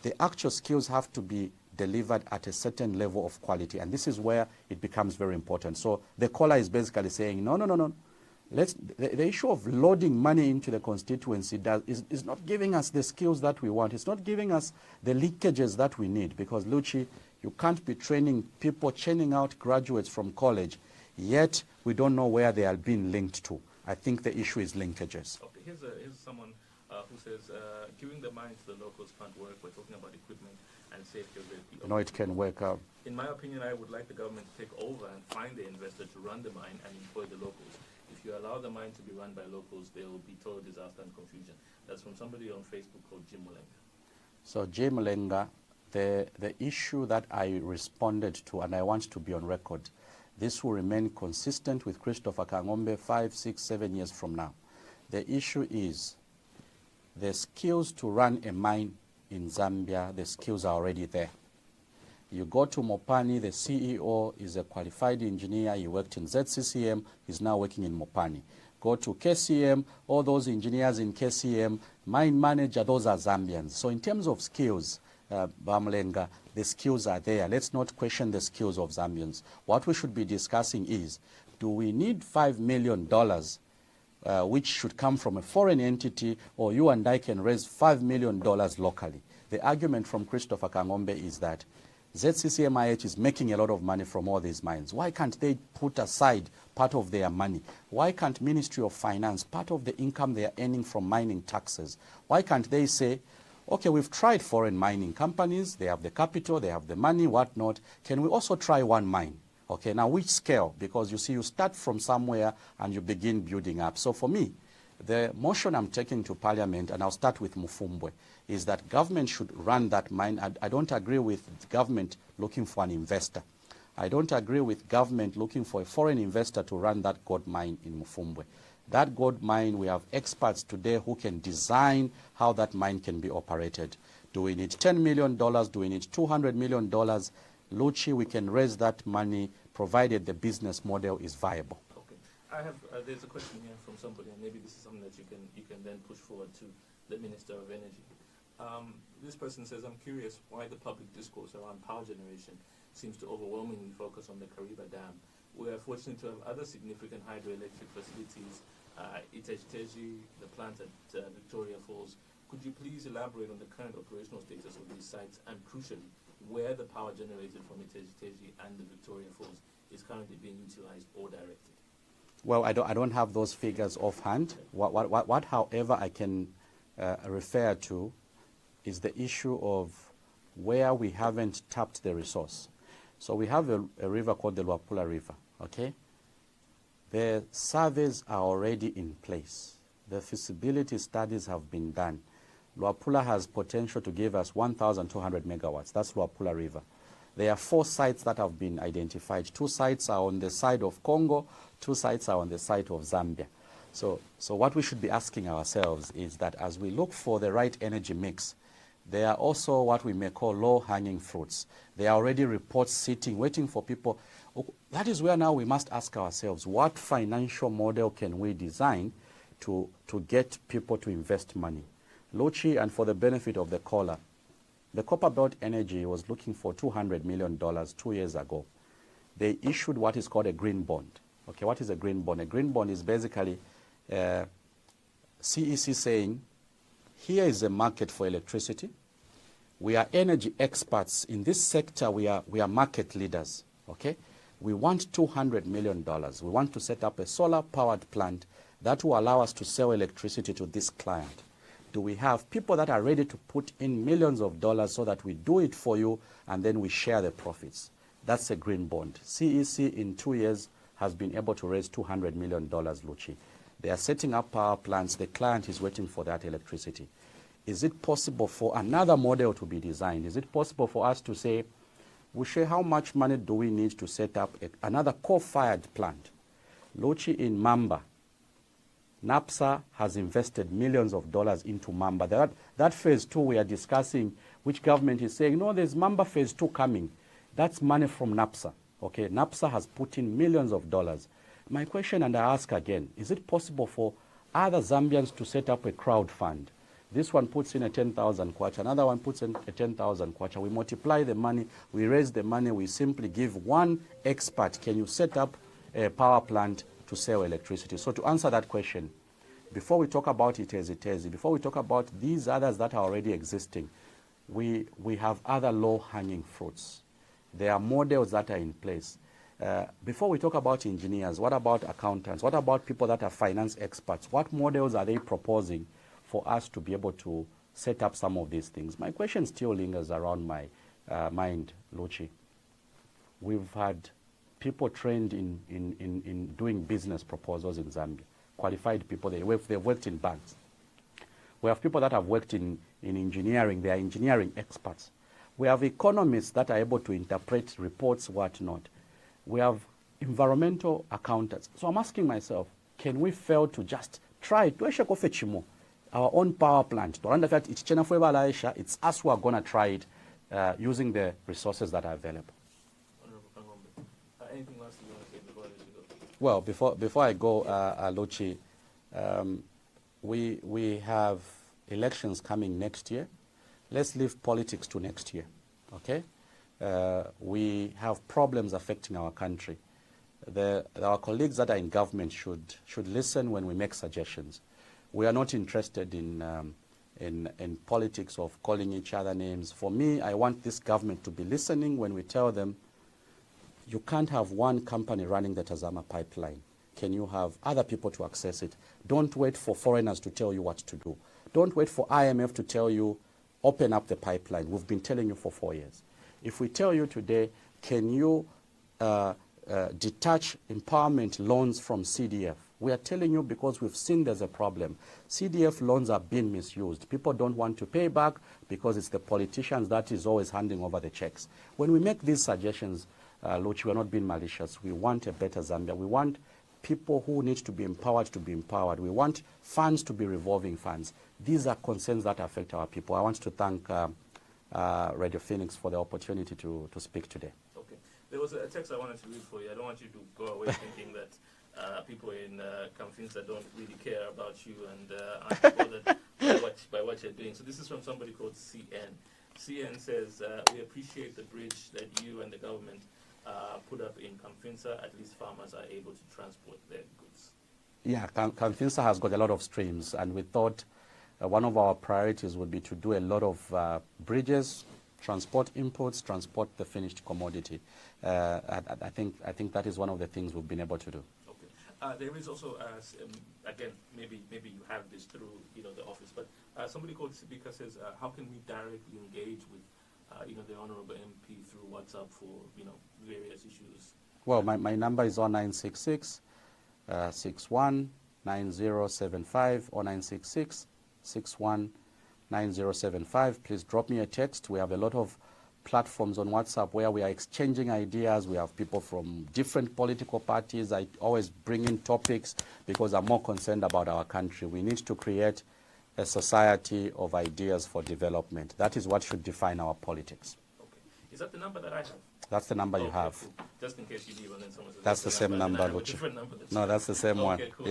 The actual skills have to be delivered at a certain level of quality, and this is where it becomes very important. So the caller is basically saying, no. The issue of loading money into the constituency is not giving us the skills that we want. It's not giving us the leakages that we need, because, Luchi, you can't be training people, churning out graduates from college, yet we don't know where they are being linked to. I think the issue is linkages. Okay, here's someone who says, giving the mine to the locals can't work. We're talking about equipment and safety of the No, it can work out. In my opinion, I would like the government to take over and find the investor to run the mine and employ the locals. If you allow the mine to be run by locals, there will be total disaster and confusion. That's from somebody on Facebook called Jim Mulenga. So, Jim Mulenga, the issue that I responded to, and I want to be on record, this will remain consistent with Christopher Kangombe 5, 6, 7 years from now. The issue is the skills to run a mine in Zambia, the skills are already there. You go to Mopani, the CEO is a qualified engineer, he worked in ZCCM, he's now working in Mopani. Go to KCM, all those engineers in KCM, mine manager, those are Zambians. So in terms of skills, Bamulenga, the skills are there. Let's not question the skills of Zambians. What we should be discussing is, do we need $5 million, which should come from a foreign entity, or you and I can raise $5 million locally? The argument from Christopher Kangombe is that ZCCMIH is making a lot of money from all these mines. Why can't they put aside part of their money? Why can't Ministry of Finance, part of the income they are earning from mining taxes, why can't they say, okay, we've tried foreign mining companies, they have the capital, they have the money, whatnot. Can we also try one mine? Okay, now which scale? Because you see, you start from somewhere and you begin building up. So for me, the motion I'm taking to Parliament, and I'll start with Mufumbwe, is that government should run that mine. I don't agree with government looking for an investor. I don't agree with government looking for a foreign investor to run that gold mine in Mufumbwe. That gold mine, we have experts today who can design how that mine can be operated. Do we need $10 million? Do we need $200 million? Luchi, we can raise that money provided the business model is viable. Okay. I have, there's a question here from somebody, and maybe this is something that you can then push forward to the Minister of Energy. This person says, I'm curious why the public discourse around power generation seems to overwhelmingly focus on the Kariba Dam. We are fortunate to have other significant hydroelectric facilities, Iteji, the plant at Victoria Falls. Could you please elaborate on the current operational status of these sites and, crucially, where the power generated from Iteji and the Victoria Falls is currently being utilized or directed? Well, I don't have those figures offhand. What however, I can refer to is the issue of where we haven't tapped the resource. So we have a river called the Luapula River, okay? The surveys are already in place. The feasibility studies have been done. Luapula has potential to give us 1,200 megawatts. That's Luapula River. There are 4 sites that have been identified. 2 sites are on the side of Congo, 2 sites are on the side of Zambia. So what we should be asking ourselves is that as we look for the right energy mix, there are also what we may call low-hanging fruits. There are already reports sitting, waiting for people. That is where now we must ask ourselves, what financial model can we design to get people to invest money? Luchi, and for the benefit of the caller, the Copperbelt Energy was looking for $200 million 2 years ago. They issued what is called a green bond. Okay, what is a green bond? A green bond is basically CEC saying, here is a market for electricity. We are energy experts. In this sector, we are market leaders, okay? We want $200 million. We want to set up a solar-powered plant that will allow us to sell electricity to this client. Do we have people that are ready to put in millions of dollars so that we do it for you and then we share the profits? That's a green bond. CEC in 2 years has been able to raise $200 million, Luchi. They are setting up power plants. The client is waiting for that electricity. Is it possible for another model to be designed? Is it possible for us to say, Wushe, how much money do we need to set up another coal-fired plant? Luchi, in Mamba, NAPSA has invested millions of dollars into Mamba. That phase 2 we are discussing, which government is saying, no, there's Mamba phase 2 coming. That's money from NAPSA. Okay, NAPSA has put in millions of dollars. My question, and I ask again, is it possible for other Zambians to set up a crowd fund? This one puts in a 10,000 kwacha, another one puts in a 10,000 kwacha. We multiply the money, we raise the money, we simply give one expert, can you set up a power plant to sell electricity? So to answer that question, before we talk about Itezi, before we talk about these others that are already existing, we have other low-hanging fruits. There are models that are in place. Before we talk about engineers, what about accountants? What about people that are finance experts? What models are they proposing for us to be able to set up some of these things? My question still lingers around my mind, Luchi. We've had people trained in doing business proposals in Zambia, qualified people. They've worked in banks. We have people that have worked in engineering. They are engineering experts. We have economists that are able to interpret reports, whatnot. We have environmental accountants. So I'm asking myself, can we fail to just try to our own power plant? It's us who are going to try it using the resources that are available. Anything else you want to say before I let you go? Well, before I go, Luchi, we have elections coming next year. Let's leave politics to next year, okay? We have problems affecting our country. Our colleagues that are in government should listen when we make suggestions. We are not interested in politics of calling each other names. For me, I want this government to be listening when we tell them, you can't have one company running the Tazama pipeline. Can you have other people to access it? Don't wait for foreigners to tell you what to do. Don't wait for IMF to tell you, open up the pipeline. We've been telling you for 4 years. If we tell you today, can you detach empowerment loans from CDF? We are telling you because we've seen there's a problem. CDF loans are being misused. People don't want to pay back because it's the politicians that is always handing over the checks. When we make these suggestions, Luchi, we're not being malicious. We want a better Zambia. We want people who need to be empowered to be empowered. We want funds to be revolving funds. These are concerns that affect our people. I want to thank Radio Phoenix for the opportunity to speak today. Okay. There was a text I wanted to read for you. I don't want you to go away thinking that people in Kamfinsa don't really care about you and aren't bothered by what you're doing. So this is from somebody called CN. CN says, we appreciate the bridge that you and the government put up in Kamfinsa. At least farmers are able to transport their goods. Yeah, Kamfinsa has got a lot of streams, and we thought one of our priorities would be to do a lot of bridges, transport inputs, transport the finished commodity. I think that is one of the things we've been able to do. Okay. There is also, again, maybe you have this through the office, but somebody called Sibika says, how can we directly engage with the Honourable MP through WhatsApp for various issues? Well, my number is 0966 61 9075 or 966 61 9075. Please drop me a text. We have a lot of platforms on WhatsApp where we are exchanging ideas. We have people from different political parties. I always bring in topics because I'm more concerned about our country. We need to create a society of ideas for development. That is what should define our politics. Okay. Is that the number that I have? That's the number you have. Cool. Just in case you leave and then someone says, that's the same number. Different number. No, that's the same one. Cool.